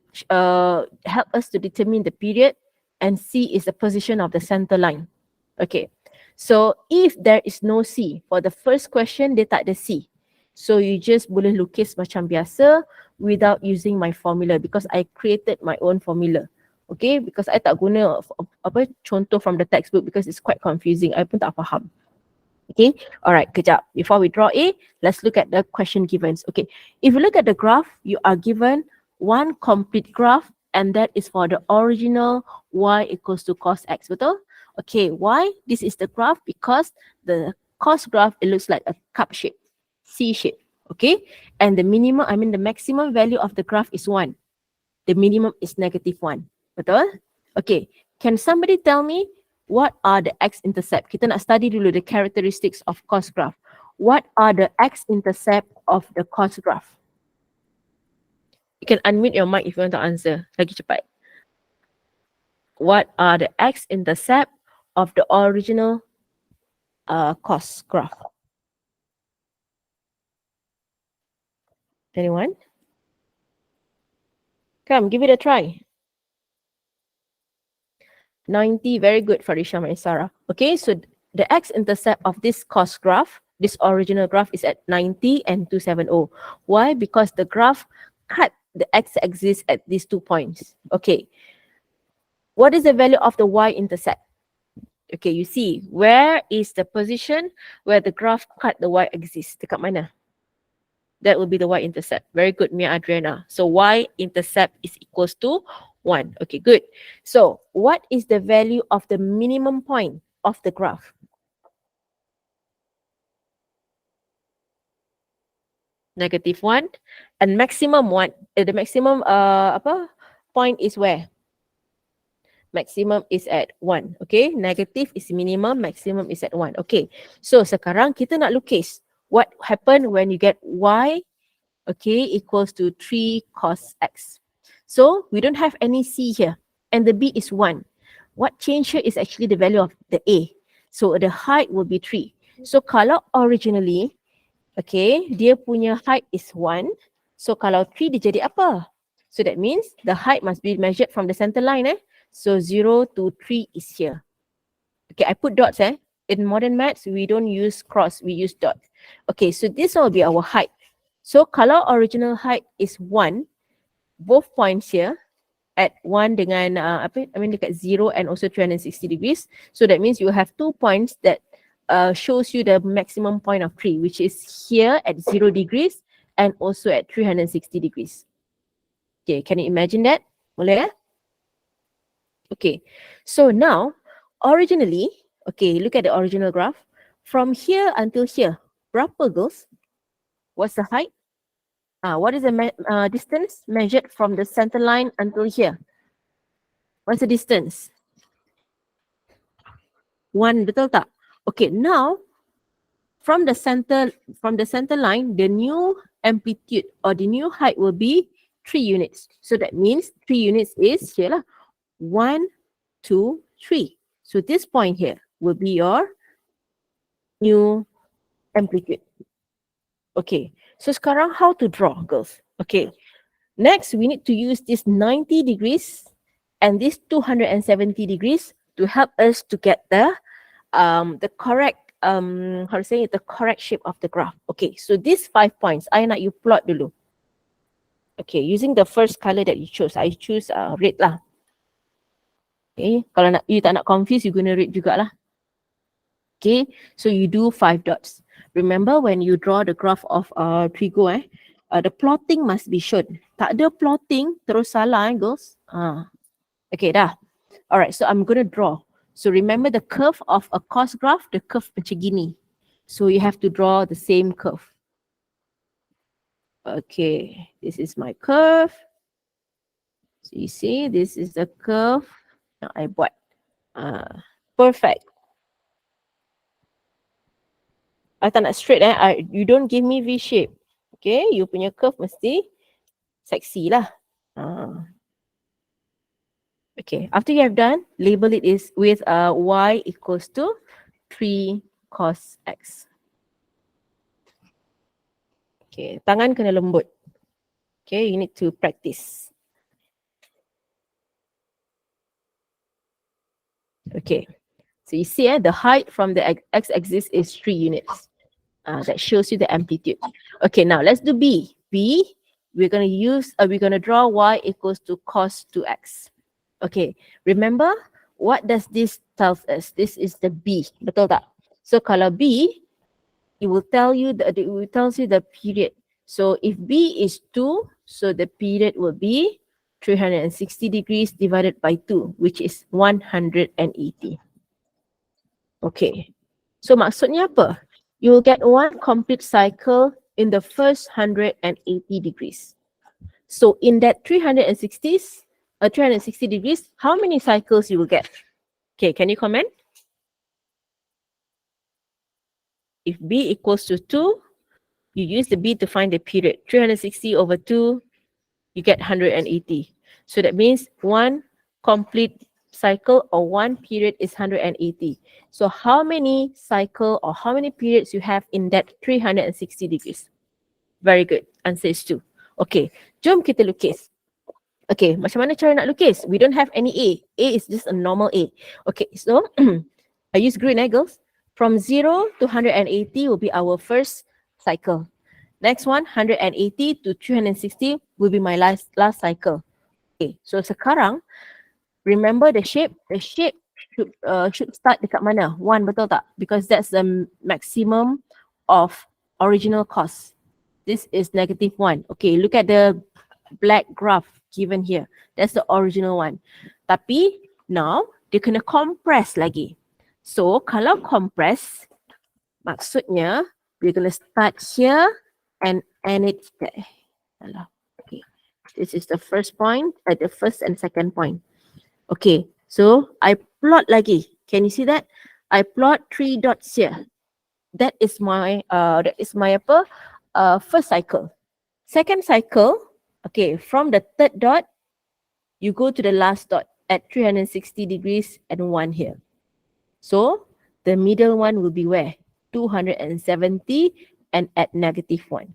help us to determine the period, and C is the position of the center line. Okay, so if there is no C, for the first question, dia tak ada C. So you just boleh lukis macam biasa without using my formula because I created my own formula. Okay, because I tak guna apa contoh from the textbook because it's quite confusing. I pun tak faham. Okay, all right, kejap. Before we draw A, let's look at the question givens. Okay, if you look at the graph, you are given one complete graph and that is for the original y equals to cos x, betul? Okay, why? This is the graph because the cos graph, it looks like a cup shape, C shape, okay? And the maximum value of the graph is 1. The minimum is -1, betul? Okay, can somebody tell me what are the x-intercept? Kita nak study dulu the characteristics of cos graph. What are the x-intercept of the cos graph? You can unmute your mic if you want to answer. Lagi cepat. What are the x-intercept of the original cos graph? Anyone? Come, give it a try. 90, very good, Farisha and Sarah. Okay, so the x-intercept of this cos graph, this original graph is at 90 and 270. Why? Because the graph cut the x-axis at these 2 points. Okay, what is the value of the y-intercept? Okay, you see, where is the position where the graph cut the y-axis? Dekat mana? That will be the y-intercept. Very good, Mia Adriana. So y-intercept is equals to 1. Okay, good. So what is the value of the minimum point of the graph? -1 and maximum 1. The maximum point is where? Maximum is at 1. Okay, negative is minimum, maximum is at 1. Okay, so sekarang kita nak lukis what happened when you get y, okay, equals to 3 cos x. So we don't have any C here and the B is 1. What changed here is actually the value of the A. So the height will be 3. So kalau originally, okay, dia punya height is 1. So kalau 3 dia jadi apa? So that means the height must be measured from the center line. So 0 to 3 is here. Okay, I put dots. In modern maths, we don't use cross, we use dots. Okay, so this will be our height. So kalau original height is 1, both points here at 1 dengan dekat 0 and also 360 degrees. So that means you have 2 points that shows you the maximum point of 3, which is here at 0 degrees and also at 360 degrees. Okay, can you imagine that? Boleh? Okay, so now originally, okay, look at the original graph. From here until here, berapa girls? What's the height? What is the distance measured from the center line until here? What's the distance? 1, betul tak? Okay, now from the center line, the new amplitude or the new height will be 3 units. So that means 3 units is here lah. 1, 2, 3. So this point here will be your new amplitude. Okay, so sekarang how to draw, girls? Okay, next we need to use this 90 degrees and this 270 degrees to help us to get the correct the correct shape of the graph. Okay, so these 5 points, I nak you plot dulu. Okay, using the first color that you chose, I choose red lah. Okay, kalau you tak nak confuse, you guna red jugalah. Okay, so you do 5 dots. Remember when you draw the graph of trigo, the plotting must be shown. Tak ada plotting, terus salah girls. Okay, dah. Alright, so I'm going to draw. So remember the curve of a cos graph, the curve macam gini. So you have to draw the same curve. Okay, this is my curve. So you see, this is the curve yang I buat. Perfect. I tak nak straight you don't give me V shape. Okay, you punya curve mesti seksi lah. Okay, after you have done, label it is with y equals to 3 cos x. Okay, tangan kena lembut. Okay, you need to practice. Okay, so you see the height from the x-axis is 3 units. That shows you the amplitude. Okay, now let's do B. B, we're going to draw y equals to cos 2x. Okay, remember what does this tell us? This is the B, betul tak? So kalau B, it will tell you the period. So if B is 2, so the period will be 360 degrees divided by 2, which is 180. Okay, so maksudnya apa? You will get one complete cycle in the first 180 degrees. So in that 360 degrees, how many cycles you will get? Okay, can you comment? If B equals to 2, you use the B to find the period. 360 over 2, you get 180. So that means one complete cycle or one period is 180. So how many cycle or how many periods you have in that 360 degrees? Very good. Answer is 2. Okay, jom kita lukis. Okay, macam mana cara nak lukis? We don't have any A. A is just a normal A. Okay, so I use green, girls. From 0 to 180 will be our first cycle. Next one, 180 to 360 will be my last cycle. Okay, so sekarang, remember the shape? The shape should start dekat mana? 1, betul tak? Because that's the maximum of original cos. This is -1. Okay, look at the black graph given here. That's the original one. Tapi now dia kena compress lagi. So kalau compress, maksudnya we're gonna start here and end it there. Okay, this is the first point, the first and second point. Okay, so I plot lagi. Can you see that? I plot 3 dots here. That is my first cycle. Second cycle, okay, from the third dot, you go to the last dot at 360 degrees and 1 here. So the middle one will be where? 270 and at -1.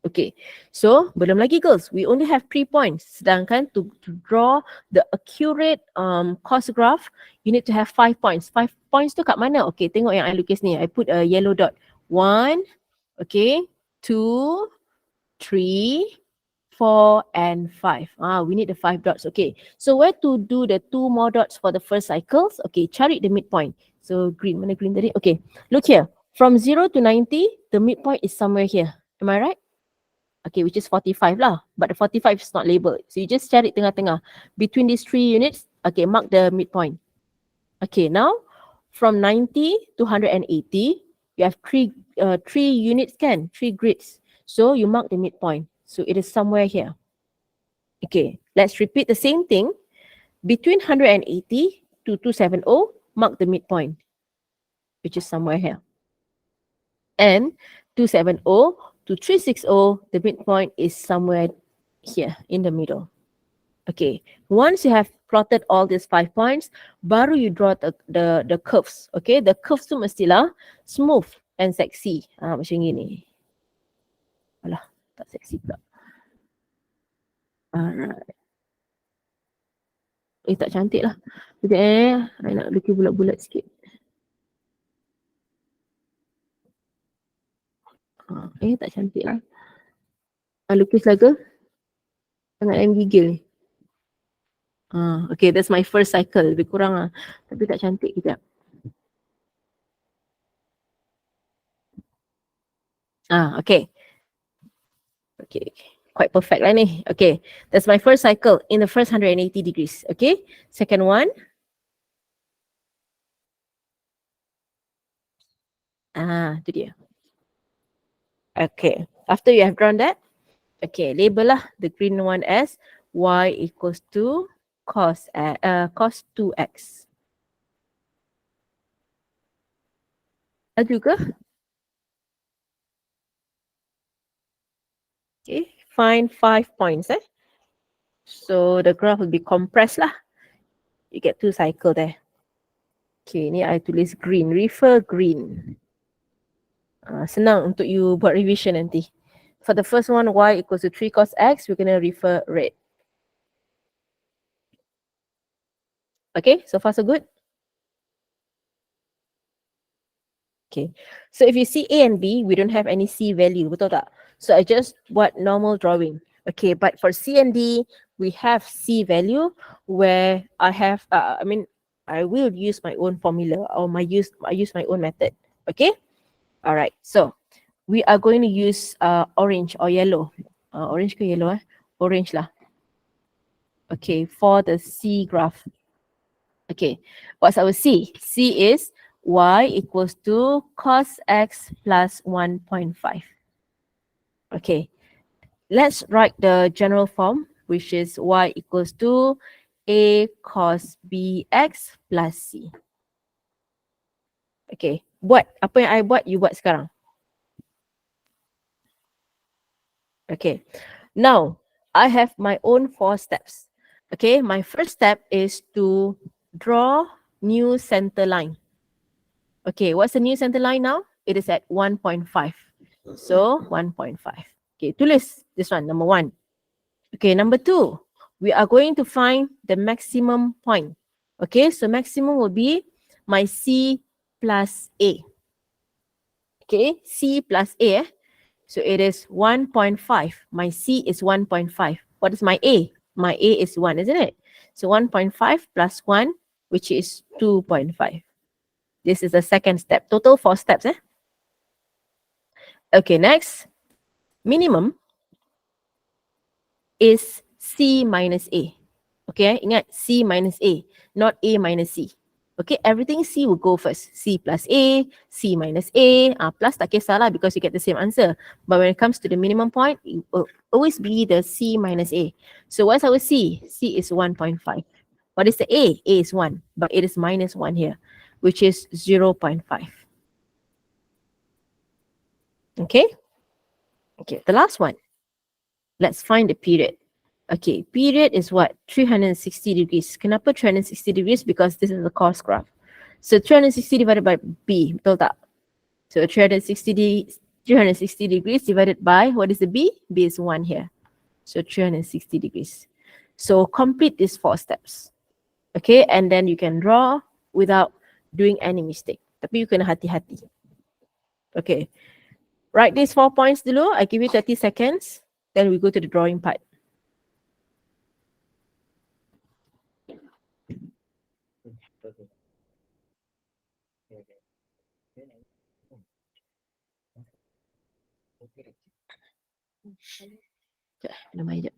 Okay, so belum lagi girls, we only have 3 points. Sedangkan to draw the accurate cos graph, you need to have 5 points. 5 points tu kat mana? Okay, tengok yang I lukis ni. I put a yellow dot. 1, okay, 2, 3, 4, and 5. We need the 5 dots. Okay, so where to do the 2 more dots for the first cycles? Okay, cari the midpoint. So green, mana green tadi? Okay, look here. From 0 to 90, the midpoint is somewhere here. Am I right? Okay, which is 45 lah. But the 45 is not labeled. So you just cari tengah-tengah. Between these 3 units, okay, mark the midpoint. Okay, now from 90 to 180, you have 3 units can, 3 grids. So you mark the midpoint. So it is somewhere here. Okay, let's repeat the same thing. Between 180 to 270, mark the midpoint, which is somewhere here. And 270 to 360, the midpoint is somewhere here in the middle. Okay, once you have plotted all these 5 points, baru you draw the curves. Okay, the curves tu mestilah smooth and sexy. Macam gini. Alah, tak sexy pula. Alright. Tak cantik lah. Sekejap I nak lukis bulat-bulat sikit. Tak cantik lah. Lukis lah ke? Sangat yang gigil ni. Okay, that's my first cycle. Lebih kurang lah. Tapi tak cantik kejap. Okay. Okay. Quite perfect lah ni. Okay. That's my first cycle in the first 180 degrees. Okay. Second one. Tu dia. Okay. After you have drawn that, okay, label lah the green one as y equals to cos 2x. Ada ke? Okay, find 5 points. So the graph will be compressed lah. You get 2 cycle there. Okay, ni I tulis green. Refer green. Senang untuk you buat revision nanti. For the first one, y equals to 3 cos x, we're going to refer red. Okay, so far so good? Okay, so if you see A and B, we don't have any C value, betul tak? So I just buat normal drawing. Okay, but for C and D, we have C value where I have, I will use my own formula or I use my own method. Okay, all right. So we are going to use orange or yellow. Orange ke yellow? Orange lah. Okay, for the C graph. Okay, what's our C? C is y equals to cos x plus 1.5. Okay, let's write the general form, which is y equals to a cos bx plus c. Okay, buat. Apa yang I buat, you buat sekarang. Okay, now I have my own 4 steps. Okay, my first step is to draw new center line. Okay, what's the new center line now? It is at 1.5. So 1.5. Okay, tulis this one, number 1. Okay, number 2, we are going to find the maximum point. Okay, so maximum will be my C plus A. Okay, C plus A. So it is 1.5. My C is 1.5. What is my A? My A is 1, isn't it? So 1.5 plus 1, which is 2.5. This is the second step. Total 4 steps. Okay, next. Minimum is C minus A. Okay, ingat C minus A, not A minus C. Okay, everything C will go first. C plus A, C minus A. Plus tak kisahlah because you get the same answer. But when it comes to the minimum point, it will always be the C minus A. So what's our C? C is 1.5. What is the A? A is 1, but it is minus 1 here, which is 0.5. Okay? Okay, the last one. Let's find the period. Okay, period is what? 360 degrees. Kenapa 360 degrees? Because this is the cos graph. So 360 divided by B, betul tak? So 360 degrees divided by, what is the B? B is 1 here. So 360 degrees. So complete these 4 steps. Okay, and then you can draw without doing any mistake. Tapi you kena hati-hati. Okay, write these 4 points dulu. I give you 30 seconds. Then we go to the drawing part. Okay, minum air jap.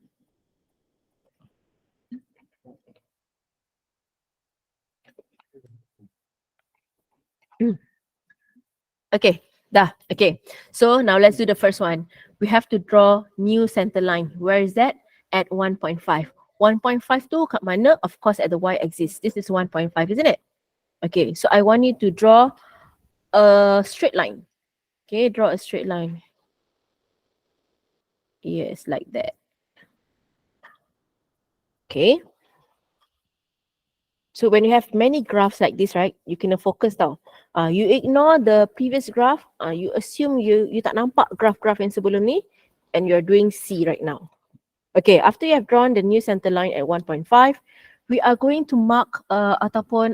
Okay, dah. Okay, so now let's do the first one. We have to draw new center line. Where is that? At 1.5. 1.5 tu kat mana? Of course at the y-axis. This is 1.5, isn't it? Okay, so I want you to draw a straight line. Okay, draw a straight line. Yes, like that. Okay. So when you have many graphs like this, right, you kena focus tau. You ignore the previous graph. You assume you tak nampak graph-graph yang sebelum ni, and you're doing C right now. Okay, after you have drawn the new center line at 1.5, we are going to mark ataupun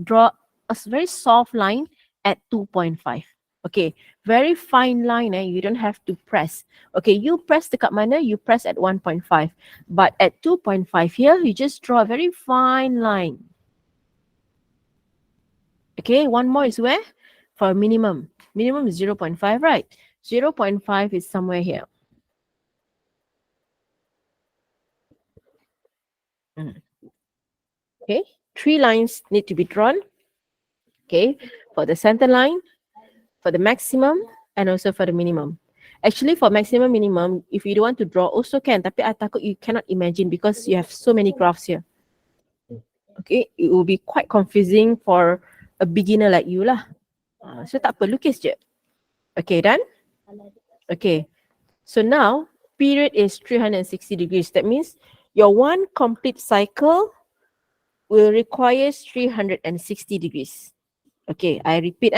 draw a very soft line at 2.5. Okay, very fine line. You don't have to press. Okay, you press dekat mana? You press at 1.5. But at 2.5 here, you just draw a very fine line. Okay, one more is where? For minimum. Minimum is 0.5, right? 0.5 is somewhere here. Okay, 3 lines need to be drawn. Okay, for the center line, for the maximum, and also for the minimum. Actually, for maximum, minimum, if you don't want to draw, also can. Tapi I takut you cannot imagine because you have so many graphs here. Okay, it will be quite confusing for a beginner like you lah. So tak apa, lukis je. Okay, done? Okay, so now period is 360 degrees. That means your one complete cycle will require 360 degrees. Okay, I repeat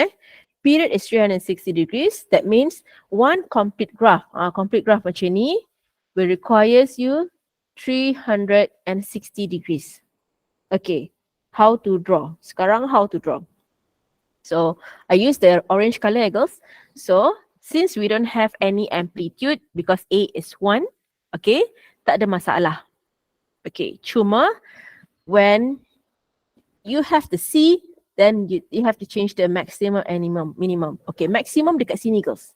Period is 360 degrees. That means one complete graph. Complete graph macam ni will requires you 360 degrees. Okay, how to draw? Sekarang how to draw? So I use the orange color, girls. So since we don't have any amplitude because A is 1, okay, tak ada masalah. Okay, cuma when you have the C, then you have to change the maximum and minimum. Okay, maximum dekat sini, girls.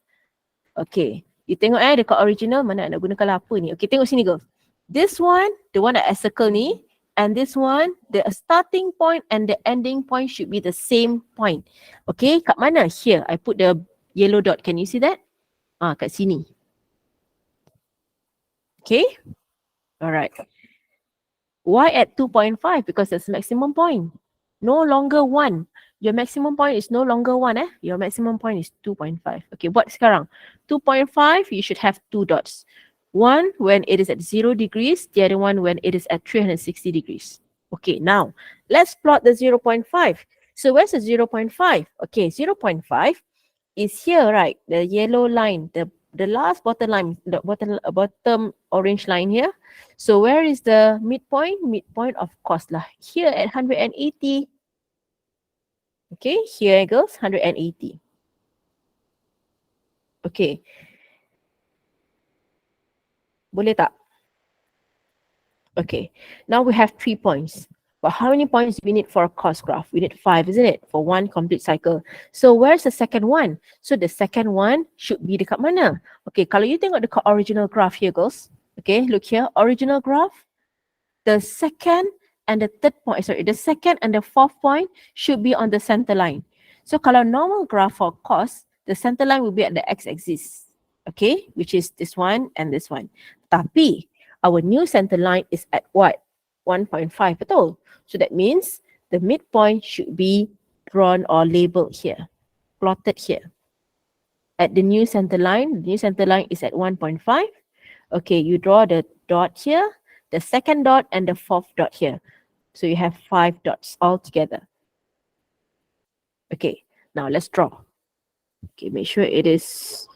Okay, you tengok dekat original mana nak guna color apa ni. Okay, tengok sini, girls. This one, the one that I circle ni, and this one, the starting point and the ending point should be the same point. Okay, kat mana? Here, I put the yellow dot. Can you see that? Kat sini. Okay, alright. Why at 2.5? Because that's maximum point. No longer 1. Your maximum point is no longer 1. Your maximum point is 2.5. Okay, buat sekarang. 2.5, you should have 2 dots. One when it is at 0 degrees, the other one when it is at 360 degrees. Okay, now let's plot the 0.5. So where's the 0.5? Okay, 0.5 is here, right? The yellow line, the last bottom line, the bottom orange line here. So where is the midpoint? Midpoint, of course lah. Here at 180. Okay, here it goes, 180. Okay. Boleh tak? Okay. Now we have 3 points. But how many points do we need for a cos graph? We need 5, isn't it? For one complete cycle. So where's the second one? So the second one should be dekat mana? Okay, kalau you tengok dekat original graph here, girls. Okay, look here, original graph. The second and the third point, the second and the fourth point should be on the center line. So kalau normal graph for cos, the center line will be at the x-axis. Okay, which is this one and this one. Tapi our new center line is at what? 1.5, betul? So that means the midpoint should be drawn or labeled here, plotted here. At the new center line, the new center line is at 1.5. Okay, you draw the dot here, the second dot and the fourth dot here. So you have 5 dots all together. Okay, now let's draw. Okay, make sure it is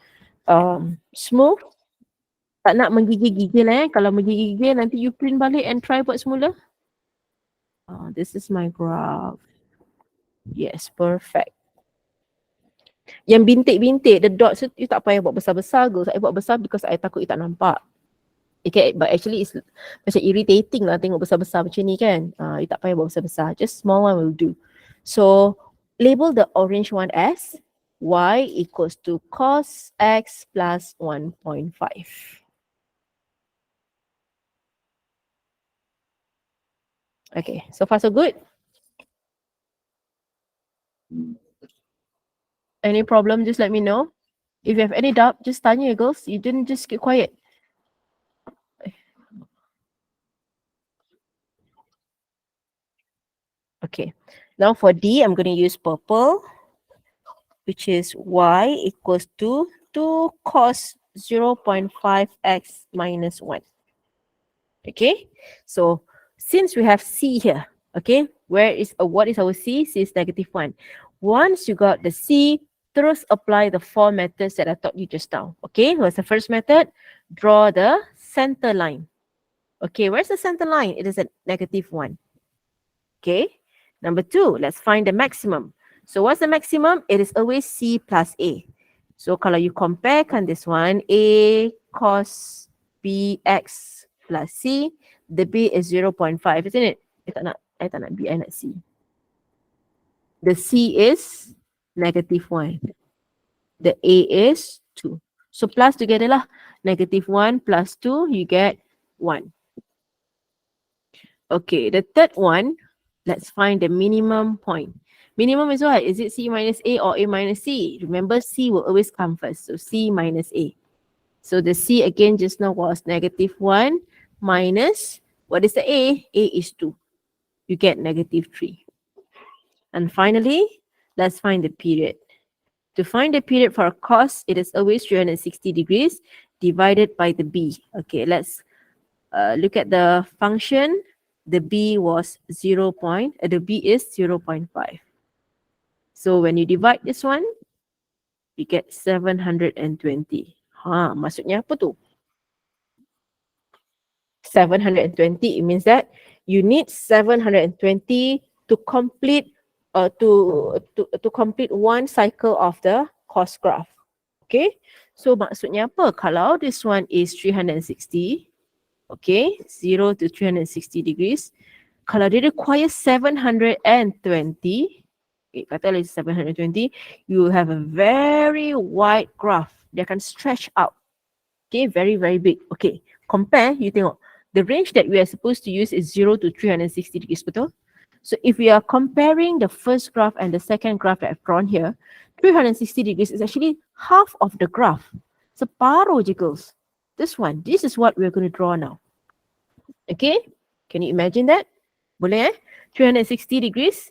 smooth. Tak nak menggigil-gigil Kalau menggigil nanti you print balik and try buat semula. This is my graph. Yes, perfect. Yang bintik-bintik, the dots, you tak payah buat besar-besar, girls. I buat besar because I takut you tak nampak. Okay, but actually it's macam irritating lah tengok besar-besar macam ni kan. You tak payah buat besar-besar. Just small one will do. So, label the orange one as y equals to cos x plus 1.5. Okay, so far so good. Any problem, just let me know. If you have any doubt, just tanya, girls. You didn't just keep quiet. Okay, now for D, I'm going to use purple, which is y equals to 2 cos 0.5x minus 1. Okay, so since we have C here, okay, what is our C? C is -1. Once you got the C, terus apply the 4 methods that I taught you just now. Okay, what's the first method? Draw the center line. Okay, where's the center line? It is at -1. Okay, number 2, let's find the maximum. So what's the maximum? It is always C plus A. So kalau you comparekan this one, A cos BX plus C, the B is 0.5, isn't it? I tak nak B, I nak C. The C is -1. The A is 2. So plus together lah. -1 plus 2, you get 1. Okay, the third one, let's find the minimum point. Minimum is what? Is it C minus A or A minus C? Remember, C will always come first. So C minus A. So the C again just now was -1 minus, what is the A? A is 2. You get -3. And finally, let's find the period. To find the period for cos, it is always 360 degrees divided by the B. Okay, let's look at the function. The B was the B is 0.5. So when you divide this one, you get 720. Maksudnya apa tu? 720, it means that you need 720 to complete to complete one cycle of the cos graph. Okay, so maksudnya apa? Kalau this one is 360, okay, 0 to 360 degrees, kalau dia require 720, okay, katalah 720, you have a very wide graph. Dia akan stretch out. Okay, very, very big. Okay, compare, you tengok. The range that we are supposed to use is 0 to 360 degrees, betul? So if we are comparing the first graph and the second graph that I've drawn here, 360 degrees is actually half of the graph. Separuh je, girls. This one, this is what we're going to draw now. Okay, can you imagine that? Boleh 360 degrees.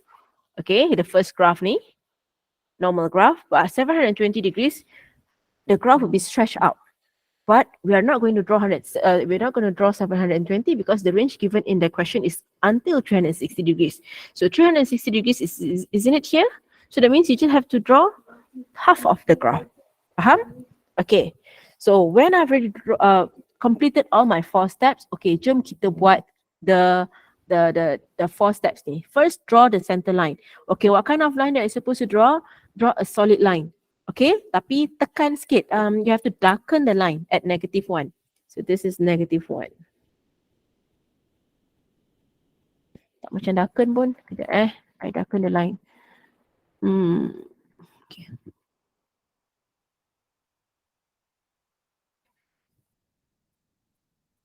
Okay, the first graph ni, normal graph, but 720 degrees, the graph will be stretched out. But we are not going to draw we're not going to draw 720 because the range given in the question is until 360 degrees. So 360 degrees isn't it here? So that means you just have to draw half of the graph. Faham? Okay. So when I've already completed all my 4 steps, okay, jom kita buat the 4 steps ni. First, draw the center line. Okay, what kind of line that you're supposed to draw? Draw a solid line. Okay, tapi tekan sikit. You have to darken the line at -1. So this is -1. Tak macam darken pun. Kejap I darken the line. Okay.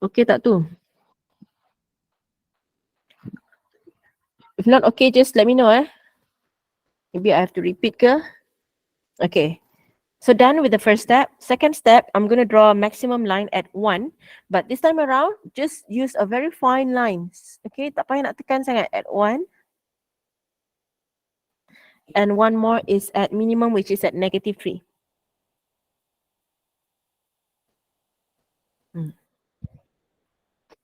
Okay tak tu? If not okay, just let me know Maybe I have to repeat ke? Okay. So done with the first step. Second step, I'm going to draw a maximum line at 1. But this time around, just use a very fine line. Okay, tak payah nak tekan sangat at 1. And one more is at minimum, which is at -3.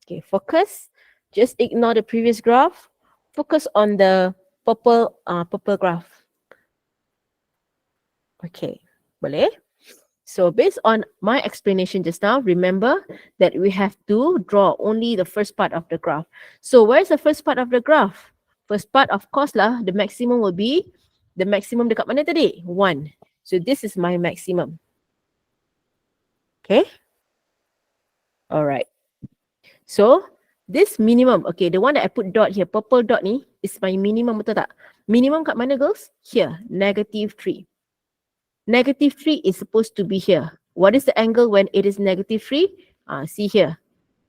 Okay, focus. Just ignore the previous graph. Focus on the purple graph. Okay, boleh? So based on my explanation just now, remember that we have to draw only the first part of the graph. So where's the first part of the graph? First part, of course lah, the maximum will be, the maximum dekat mana tadi? 1. So this is my maximum. Okay? Alright. So this minimum, okay, the one that I put dot here, purple dot ni, is my minimum, betul tak? Minimum kat mana, girls? Here, -3. -3 is supposed to be here. What is the angle when it is -3? See here.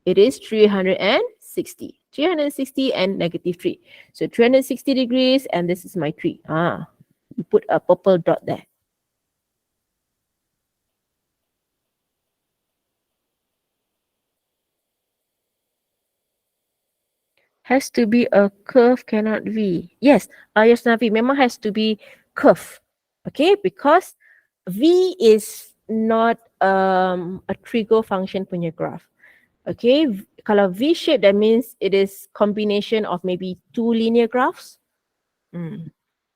It is 360. 360 and -3. So 360 degrees and this is my 3. You put a purple dot there. Has to be a curve, cannot V. Yes, yes, Navi, memang has to be curve. Okay, because V is not a trigo function punya graph. Okay, kalau V shape, that means it is combination of maybe 2 linear graphs.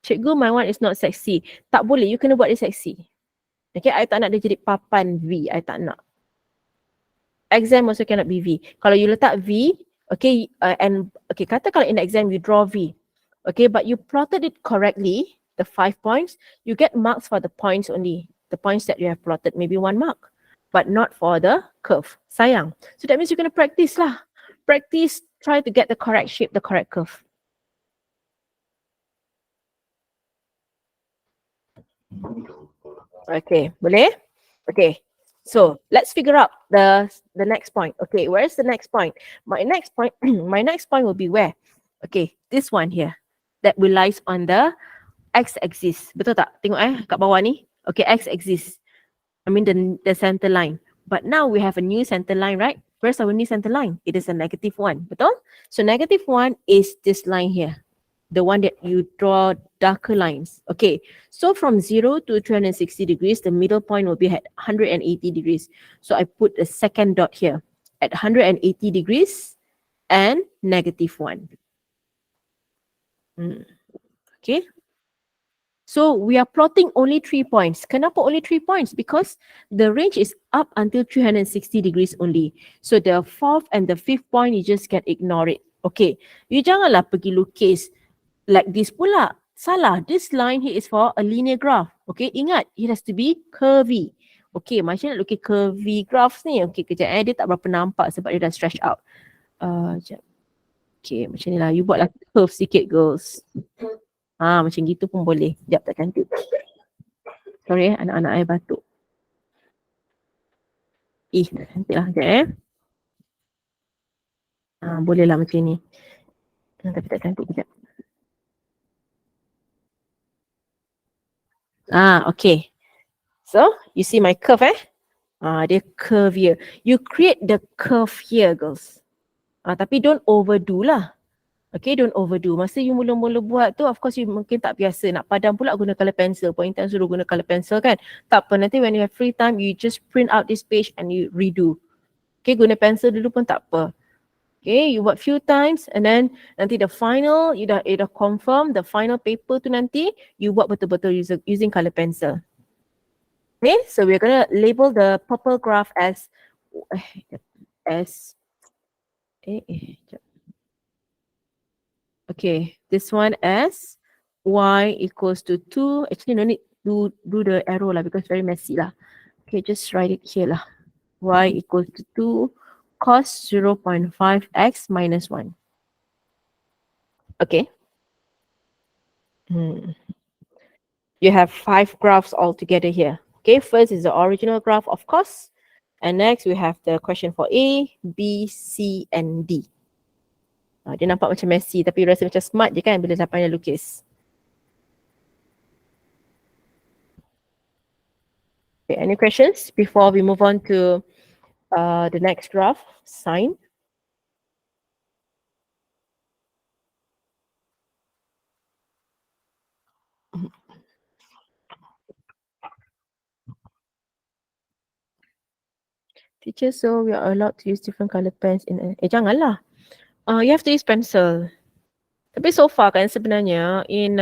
Cikgu, my one is not sexy. Tak boleh, you kena buat dia sexy. Okay, I tak nak dia jadi papan V. I tak nak. Exam also cannot be V. Kalau you letak V, okay, okay, kata kalau in the exam you draw V. Okay, but you plotted it correctly, the 5 points, you get marks for the points only. The points that you have plotted, maybe 1 mark. But not for the curve. Sayang. So that means you're going to practice lah. Practice, try to get the correct shape, the correct curve. Okay, boleh? Okay. So let's figure out the next point. Okay, where's the next point? My next point, my next point will be where? Okay, this one here that relies on the x-axis. Betul tak? Tengok kat bawah ni. Okay, x-axis. I mean the center line. But now we have a new center line, right? Where's our new center line? It is a -1. Betul? So -1 is this line here. The one that you draw darker lines. Okay, so from 0 to 360 degrees, the middle point will be at 180 degrees. So I put a second dot here at 180 degrees and -1. Okay, so we are plotting only 3 points. Kenapa only 3 points? Because the range is up until 360 degrees only. So the fourth and the fifth point, you just can ignore it. Okay, you janganlah pergi lukis like this pula. Salah. This line here is for a linear graph. Okay, ingat, it has to be curvy. Okay, macam nak lukis curvy graphs ni. Okay, kejap dia tak berapa nampak sebab dia dah stretch out. Sekejap. Okay, macam ni lah. You buatlah curve sikit, girls. Macam gitu pun boleh. Sekejap, tak cantik. Sorry anak-anak saya batuk. Tak cantik lah. Sekejap boleh lah macam ni. Tapi tak cantik. Sekejap. Okay. So, you see my curve dia curve here. You create the curve here, girls. Tapi don't overdo lah. Okay, don't overdo. Masa you mula-mula buat tu, of course you mungkin tak biasa. Nak padam pula guna colour pencil. Point time suruh guna colour pencil kan. Tak apa, nanti when you have free time, you just print out this page and you redo. Okay, guna pencil dulu pun tak apa. Okay, you buat few times and then nanti the final, you dah confirm the final paper tu nanti, you buat betul-betul using colour pencil. Okay, so we're going to label the purple graph as okay, this one as y equals to 2. Actually, no need to do the arrow lah because very messy lah. Okay, just write it here lah. Y equals to 2 cos 0.5x minus 1. Okay. You have 5 graphs altogether here. Okay, first is the original graph of cos. And next we have the question for A, B, C and D. Dia nampak macam messy tapi rasa macam smart je kan bila dah pandai lukis. Okay, any questions before we move on to the next graph, sine? Teacher, so we are allowed to use different color pens in janganlah. You have to use pencil. Tapi so far kan sebenarnya in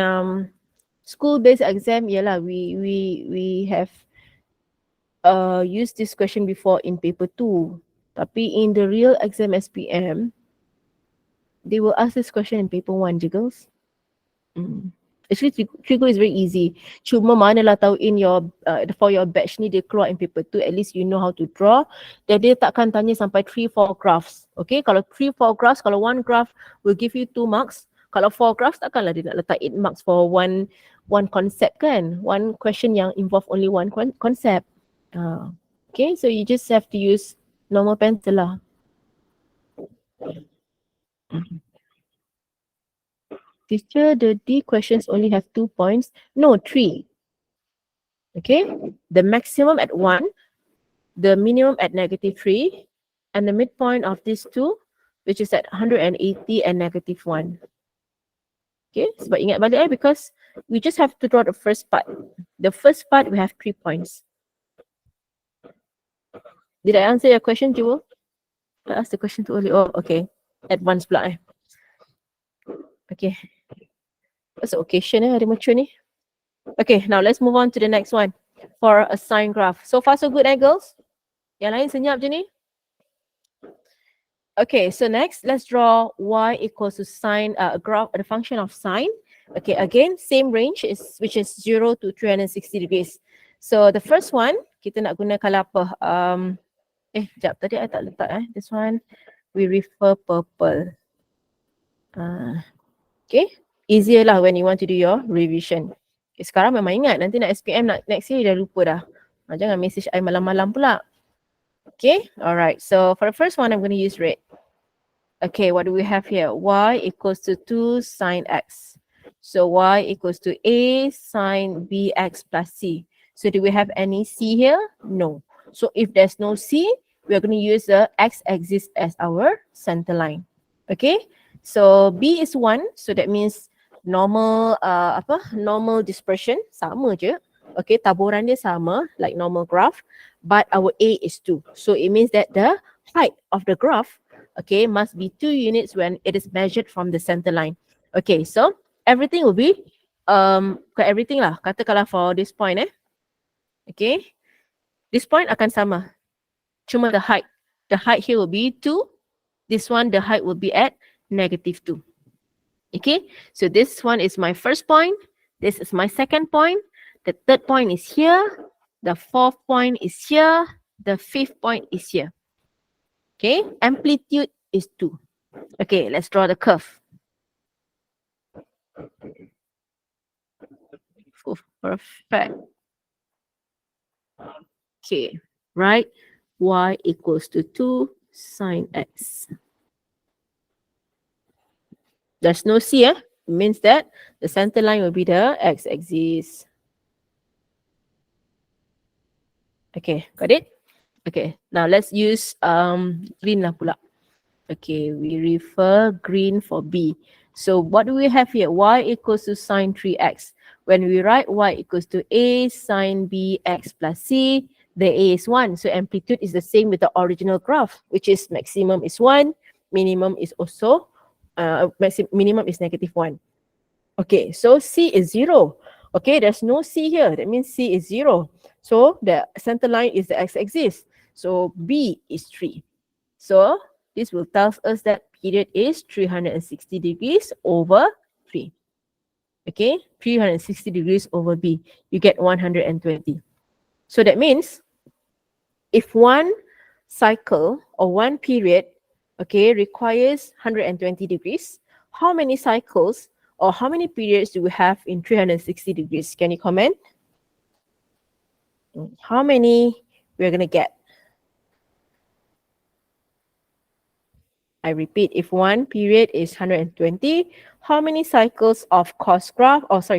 school-based exam, yalah, we have used this question before in paper 2. Tapi in the real exam SPM, they will ask this question in paper 1 je, girls. Actually, trigo is very easy. Cuma manalah tahu in your for your batch ni dia keluar in paper 2, at least you know how to draw. Dan dia takkan tanya sampai 3-4 graphs. Okay, kalau 3-4 graphs, kalau one graph will give you 2 marks. Kalau 4 graphs, takkanlah dia nak letak 8 marks for one concept kan. One question yang involve only one concept. Okay, so you just have to use normal pencil lah. Teacher, the D questions only have 2 points. No, 3. Okay, the maximum at 1, the minimum at -3, and the midpoint of these two, which is at 180 and -1. Okay, sebab ingat balik because we just have to draw the first part. The first part we have 3 points. Did I answer your question, Jewel? I asked the question too early. Oh, okay. Advanced pula Okay. What's the occasion hari macam ni? Okay, now let's move on to the next one for a sine graph. So far so good girls? Yang lain senyap je ni? Okay, so next let's draw y equals to sine, a graph, the function of sine. Okay, again, same range which is 0 to 360 degrees. So the first one, kita nak guna colour apa? Sekejap, tadi I tak letak this one, we refer purple. Okay, easier lah when you want to do your revision. Okay, sekarang memang ingat, nanti nak SPM next year dah lupa dah. Jangan message I malam-malam pula. Okay, all right. So for the first one, I'm going to use red. Okay, what do we have here? Y equals to 2 sine x. So y equals to a sine bx plus c. So do we have any c here? No. So if there's no c, we're going to use the x-axis as our center line. Okay, so b is 1. So that means normal normal dispersion sama je. Okay, taburan dia sama like normal graph, but our a is 2. So it means that the height of the graph, okay, must be 2 units when it is measured from the center line. Okay, so everything will be everything lah. Katakanlah for this point okay, this point akan sama. Cuma the height here will be 2. This one, the height will be at -2. Okay, so this one is my first point. This is my second point. The third point is here. The fourth point is here. The fifth point is here. Okay, amplitude is 2. Okay, let's draw the curve. Oh, perfect. Okay, right? Y equals to 2 sine x. There's no C, It means that the center line will be the x-axis. Okay, got it? Okay, now let's use green lah pula. Okay, we refer green for B. So what do we have here? Y equals to sine 3x. When we write y equals to a sine bx plus c, the a is 1. So amplitude is the same with the original graph, which is maximum is 1, minimum is also, minimum is -1. Okay, so c is 0. Okay, there's no c here. That means c is 0. So the center line is the x-axis. So b is 3. So this will tell us that period is 360 degrees over 3. Okay, 360 degrees over B. You get 120. So that means if one cycle or one period, okay, requires 120 degrees, how many cycles or how many periods do we have in 360 degrees? Can you comment? How many we're going to get? I repeat, if one period is 120, how many cycles of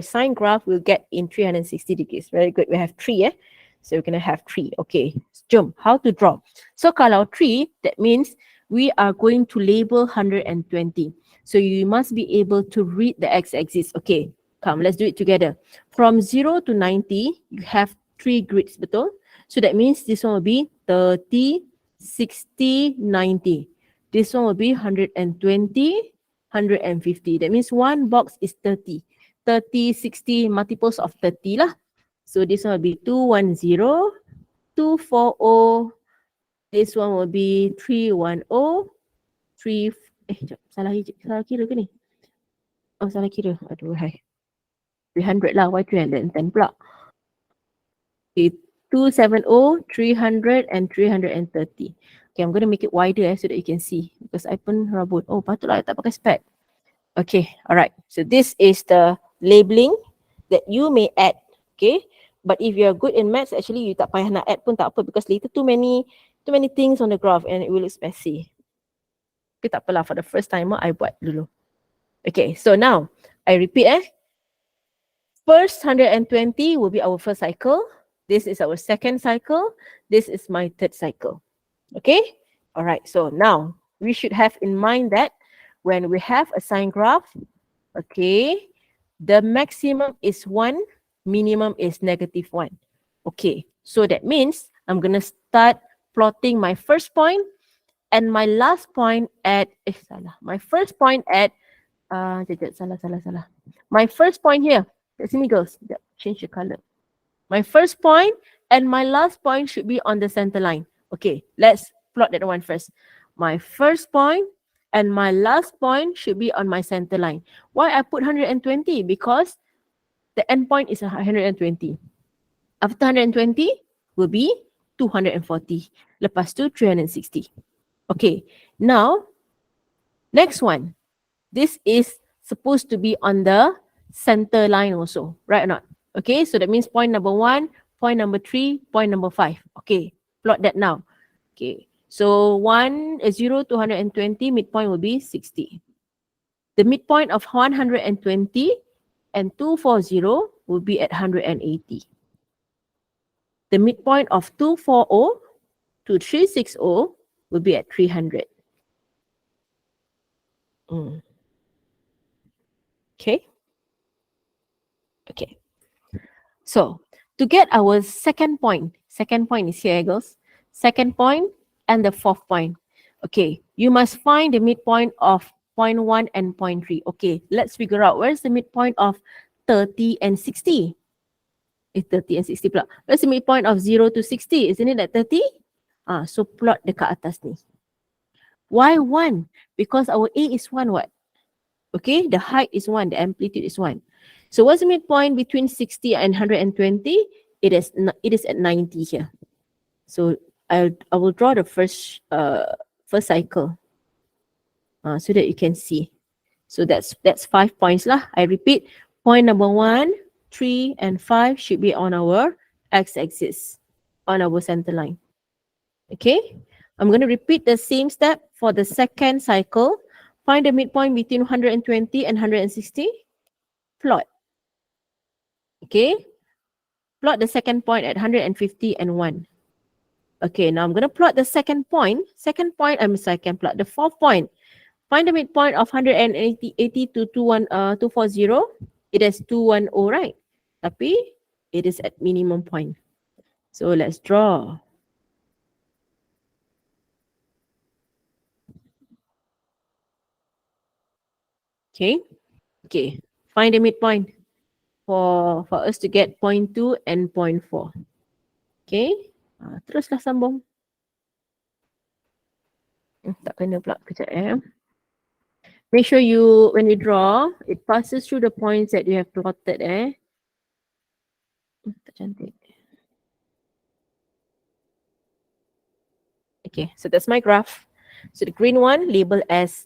sine graph will get in 360 degrees? Very good. We have 3, So we're going to have 3. Okay. Jom, how to draw? So kalau 3, that means we are going to label 120. So you must be able to read the x-axis. Okay. Come, let's do it together. From 0 to 90, you have 3 grids, betul? So that means this one will be 30, 60, 90. This one will be 120, 150. That means one box is 30. 30, 60, multiples of 30 lah. So this one will be 210, 240. This one will be 310, 3... salah kira ke ni? Oh, salah kira. Aduh, hai. 300 lah. Why 310 pula? Okay, 270, 300 and 330. Okay, I'm going to make it wider so that you can see. Because I pun rabun. Oh, patutlah I tak pakai spec. Okay, alright. So this is the labeling that you may add. Okay, but if you're good in maths, actually you tak payah nak add pun tak apa because later too many things on the graph and it will look messy. Okay, tak apalah. For the first timer, I buat dulu. Okay, so now I repeat First 120 will be our first cycle. This is our second cycle. This is my third cycle. Okay? All right. So now we should have in mind that when we have a sine graph, okay, the maximum is 1, minimum is -1. Okay. So that means I'm going to start plotting my first point and my last point at, my first point at, salah. My first point here, sini girls, change the color. My first point and my last point should be on the center line. Okay, let's plot that one first. My first point and my last point should be on my center line. Why I put 120? Because the end point is 120. After 120 will be 240. Lepas tu 360. Okay, now next one. This is supposed to be on the center line also, right or not? Okay, so that means point number 1, point number 3, point number 5. Okay, plot that now. Okay. So 0 to 120, midpoint will be 60. The midpoint of 120 and 240 will be at 180. The midpoint of 240 to 360 will be at 300. Okay. Okay. So to get our second point is here, girls. Second point and the fourth point. Okay, you must find the midpoint of point 1 and point 3. Okay, let's figure out where's the midpoint of 30 and 60. It's 30 and 60 pula. Where's the midpoint of 0 to 60? Isn't it at 30? So plot dekat atas ni. Why 1? Because our A is 1 what? Okay, the height is 1, the amplitude is 1. So what's the midpoint between 60 and 120? It is at 90 here. So I will draw the first cycle so that you can see. So that's 5 points lah. I repeat, point number 1, 3, and 5 should be on our x-axis, on our center line. Okay, I'm going to repeat the same step for the second cycle. Find the midpoint between 120 and 160. Plot. Okay, plot the second point at 150 and 1. Okay, now I'm going to plot the second point. I can plot the fourth point. Find the midpoint of 180 to 240. It is 210, right? Tapi it is at minimum point. So let's draw. Okay. Find the midpoint for us to get point 2 and point 4. Okay. Teruslah sambung. Tak kena pula kejap Make sure when you draw, it passes through the points that you have plotted Tak cantik. Okay, so that's my graph. So the green one labeled as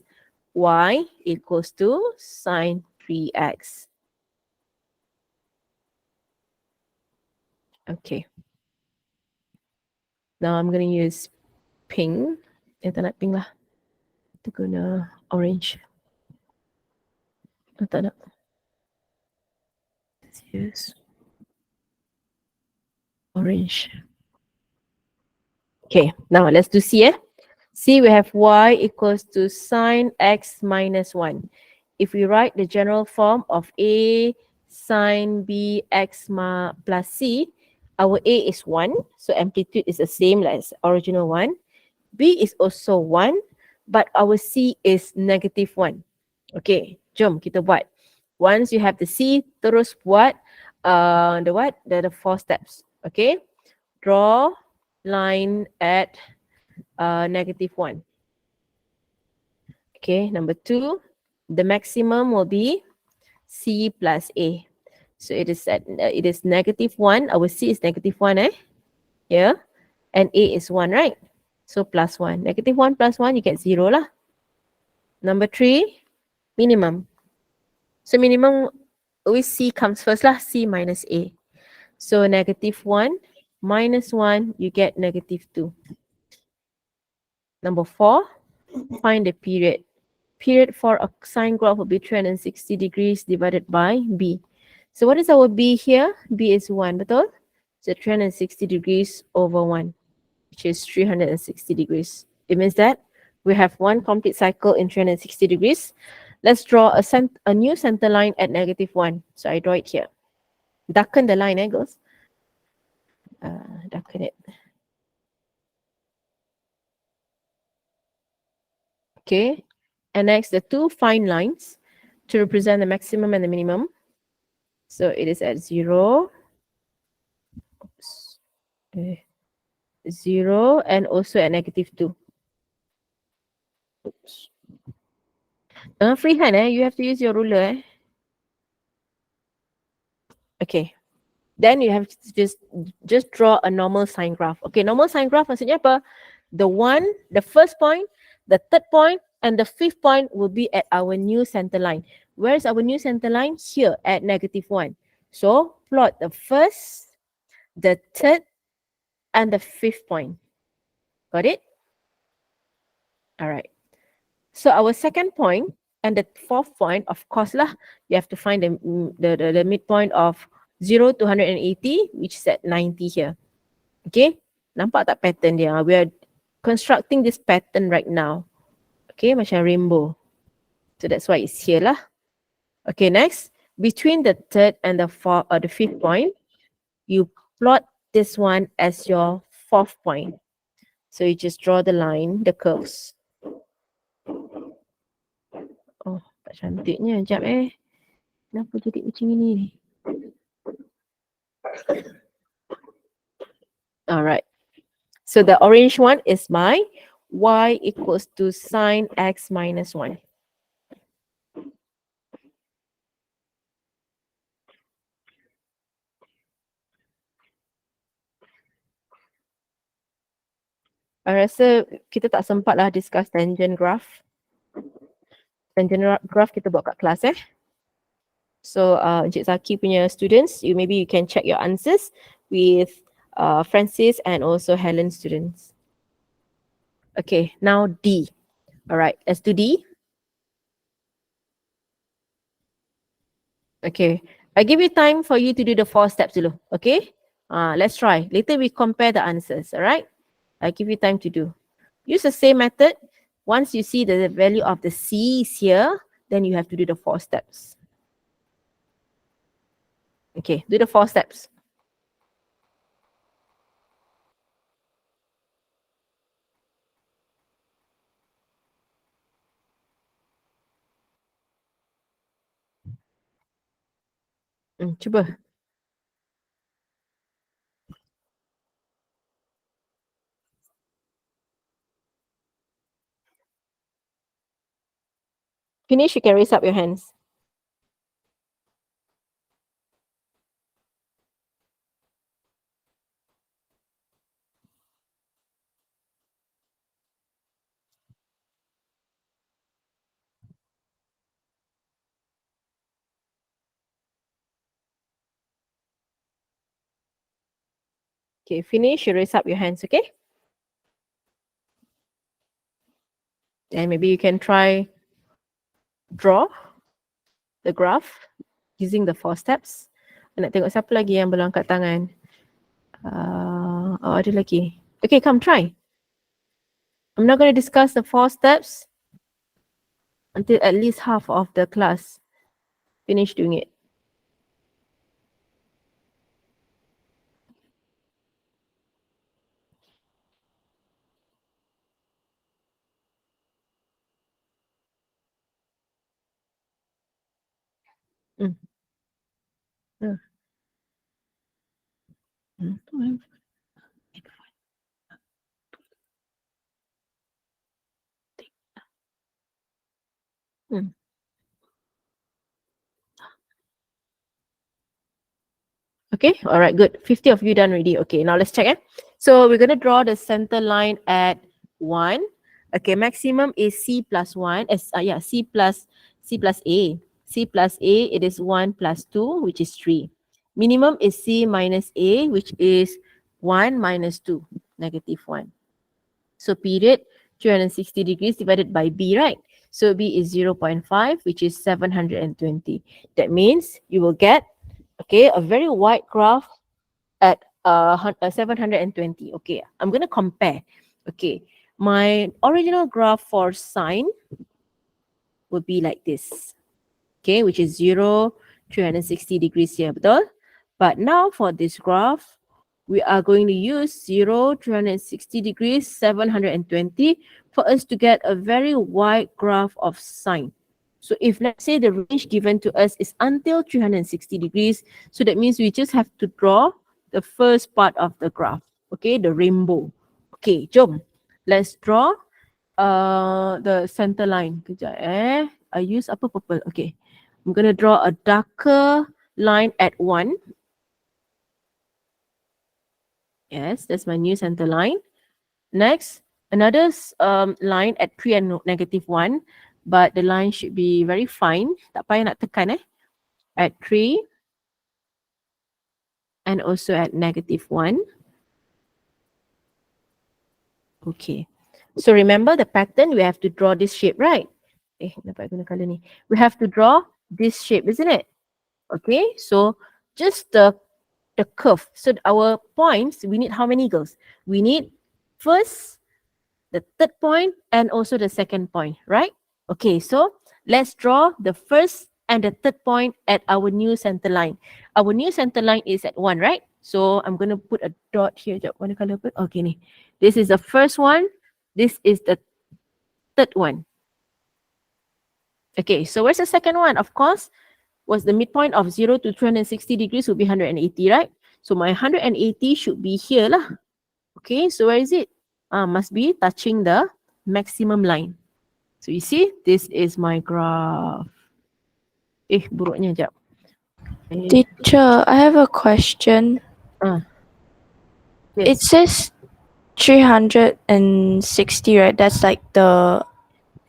y equals to sine 3x. Okay. Now I'm going to use pink. Tak nak pink lah. Kita guna orange. Tak nak. Let's use orange. Okay, now let's do C. C, we have y equals to sine x minus 1. If we write the general form of A sine B x plus C, our A is 1. So amplitude is the same as original 1. B is also 1, but our C is negative 1. Okay, jom kita buat. Once you have the C, terus buat the 4 steps. Okay, draw line at negative 1. Okay, number 2, the maximum will be C plus A. So it is negative 1. Our C is negative 1 here, and A is 1, right? So plus 1. Negative 1 plus 1, you get 0 lah. Number 3, minimum. So minimum, always C comes first lah, C minus A. So negative 1 minus 1, you get negative 2. Number 4, find the period. Period for a sine graph will be 360 degrees divided by B. So what is our B here? B is 1, betul? So 360 degrees over 1, which is 360 degrees. It means that we have one complete cycle in 360 degrees. Let's draw a new center line at negative 1. So I draw it here. Darken the line, girls. Darken it. Okay. And next, the two fine lines to represent the maximum and the minimum. So it is at 0. Oops. 0 and also at negative 2. Oops. Freehand, you have to use your ruler. Okay. Then you have to just draw a normal sine graph. Okay, normal sine graph maksudnya apa? The first point, the third point, and the fifth point will be at our new center line. Where is our new center line? Here at negative 1. So plot the first, the third, and the fifth point. Got it? Alright. So our second point and the fourth point, of course lah, you have to find the midpoint of 0 to 180, which is at 90 here. Okay, nampak tak pattern dia? We are constructing this pattern right now. Okay, macam rainbow. So that's why it's here lah. Okay, next, between the third and the fourth or the fifth point, you plot this one as your fourth point. So you just draw the line, the curves. Oh, tak cantiknya. Sekejap Kenapa jadi macam ini ni? Alright. So the orange one is my y equals to sine x minus 1. I rasa kita tak sempat lah discuss tangent graph. Tangent graph kita buat kat kelas So Encik Zaki punya students, maybe you can check your answers with Francis and also Helen students. Okay, now D. Alright, let's do D. Okay, I give you time for you to do the 4 steps dulu. Okay, let's try. Later we compare the answers. Alright, I give you time to do. Use the same method. Once you see the value of the C is here, then you have to do the 4 steps. Okay, do the 4 steps. Cuba. Finish, you can raise up your hands. Okay, finish, you raise up your hands, okay? And maybe you can try draw the graph using the 4 steps. Nak tengok siapa lagi yang belum angkat tangan. Ada lagi. Okay, come try. I'm not going to discuss the 4 steps until at least half of the class finish doing it. Mm. Mm. Mm. Mm. Okay, all right, good. 50 of you done already. Okay, now let's check. So we're going to draw the center line at 1. Okay, maximum is C plus 1. C plus A. C plus A, it is 1 plus 2, which is 3. Minimum is C minus A, which is 1 minus 2, negative 1. So period, 360 degrees divided by B, right? So B is 0.5, which is 720. That means you will get, okay, a very wide graph at 720. Okay, I'm going to compare. Okay, my original graph for sine would be like this. Okay, which is 0, 360 degrees here, betul? But now for this graph, we are going to use 0, 360 degrees, 720 for us to get a very wide graph of sine. So if let's say the range given to us is until 360 degrees, so that means we just have to draw the first part of the graph, okay, the rainbow. Okay, jom. Let's draw the center line. Kejap I use apa purple. Okay. I'm going to draw a darker line at 1. Yes, that's my new center line. Next, another line at 3 and negative 1. But the line should be very fine. Tak payah nak tekan At 3 and also at negative 1. Okay. So remember the pattern, we have to draw this shape, right? Nampak guna color ni. We have to draw this shape, isn't it? Okay, so just the curve. So our points, we need how many girls? We need first, the third point, and also the second point, right? Okay, so let's draw the first and the third point at our new center line. Our new center line is at 1, right? So I'm going to put a dot here. Sekejap, warna color apa? Okay, ni. This is the first one. This is the third one. Okay, so where's the second one? Of course, was the midpoint of 0 to 360 degrees will be 180, right? So my 180 should be here lah. Okay, so where is it? Must be touching the maximum line. So you see, this is my graph. Buruknya jap. Teacher, I have a question. It Yes. says 360, right? That's like the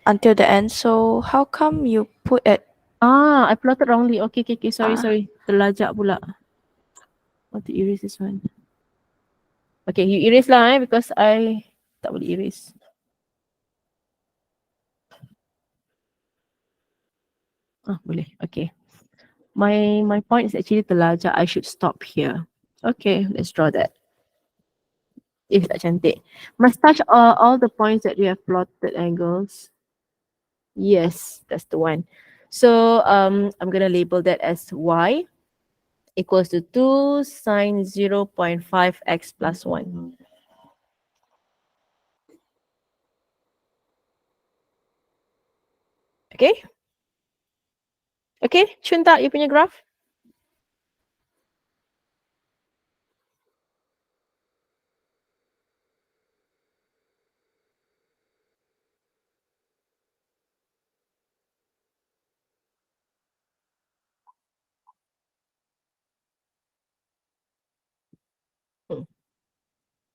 until the end. So how come you put it? I plotted wrongly. Okay. Sorry. Ah. Terlajak pula. Want to erase this one. Okay, you erase lah because I tak boleh erase. Boleh. Okay. My point is actually terlajak. I should stop here. Okay, let's draw that. Tak cantik. Must touch all the points that we have plotted angles. Yes, that's the one. So I'm gonna label that as y equals to 2 sine 0.5x plus 1. Okay? Okay, cun tak you punya graph?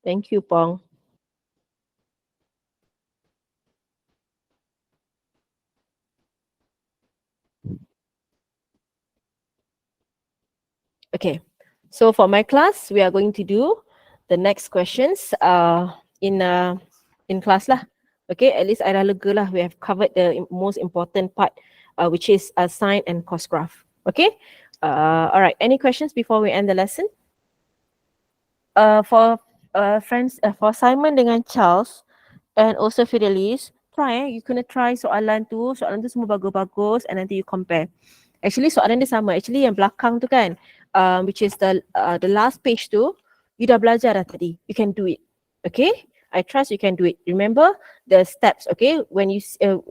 Thank you, Pong. Okay, so for my class, we are going to do the next questions in class lah. Okay, at least I dah lega lah. We have covered the most important part, which is sine and cos graph. Okay, all right. Any questions before we end the lesson? For friends, for Simon dengan Charles and also Fidelis, try you kena try soalan tu semua bagus-bagus and nanti you compare. Actually soalan dia sama. Actually yang belakang tu kan, which is the last page tu, you dah belajar dah tadi. You can do it. Okay? I trust you can do it. Remember the steps, okay? When you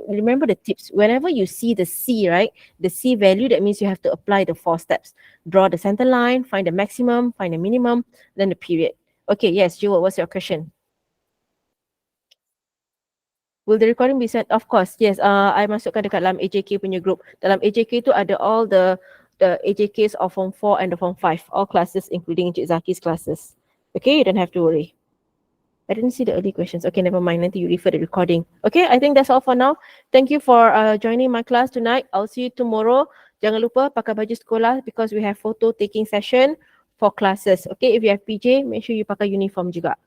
remember the tips. Whenever you see the C, right? The C value, that means you have to apply the 4 steps. Draw the center line, find the maximum, find the minimum, then the period. Okay, yes, Jewel, what's your question? Will the recording be sent? Of course, yes. I masukkan dekat dalam AJK punya group. Dalam AJK tu ada all the AJKs of Form 4 and the Form 5. All classes including Encik Zaki's classes. Okay, you don't have to worry. I didn't see the early questions. Okay, never mind. Nanti you refer the recording. Okay, I think that's all for now. Thank you for joining my class tonight. I'll see you tomorrow. Jangan lupa pakai baju sekolah because we have photo taking session for classes. Okay, if you have PJ, make sure you pakai uniform juga.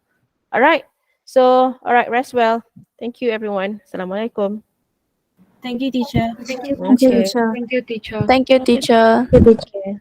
Alright. So, alright, rest well. Thank you, everyone. Assalamualaikum. Thank you, teacher. Thank you, Okay. teacher. Thank you, teacher. Thank you, teacher. Okay.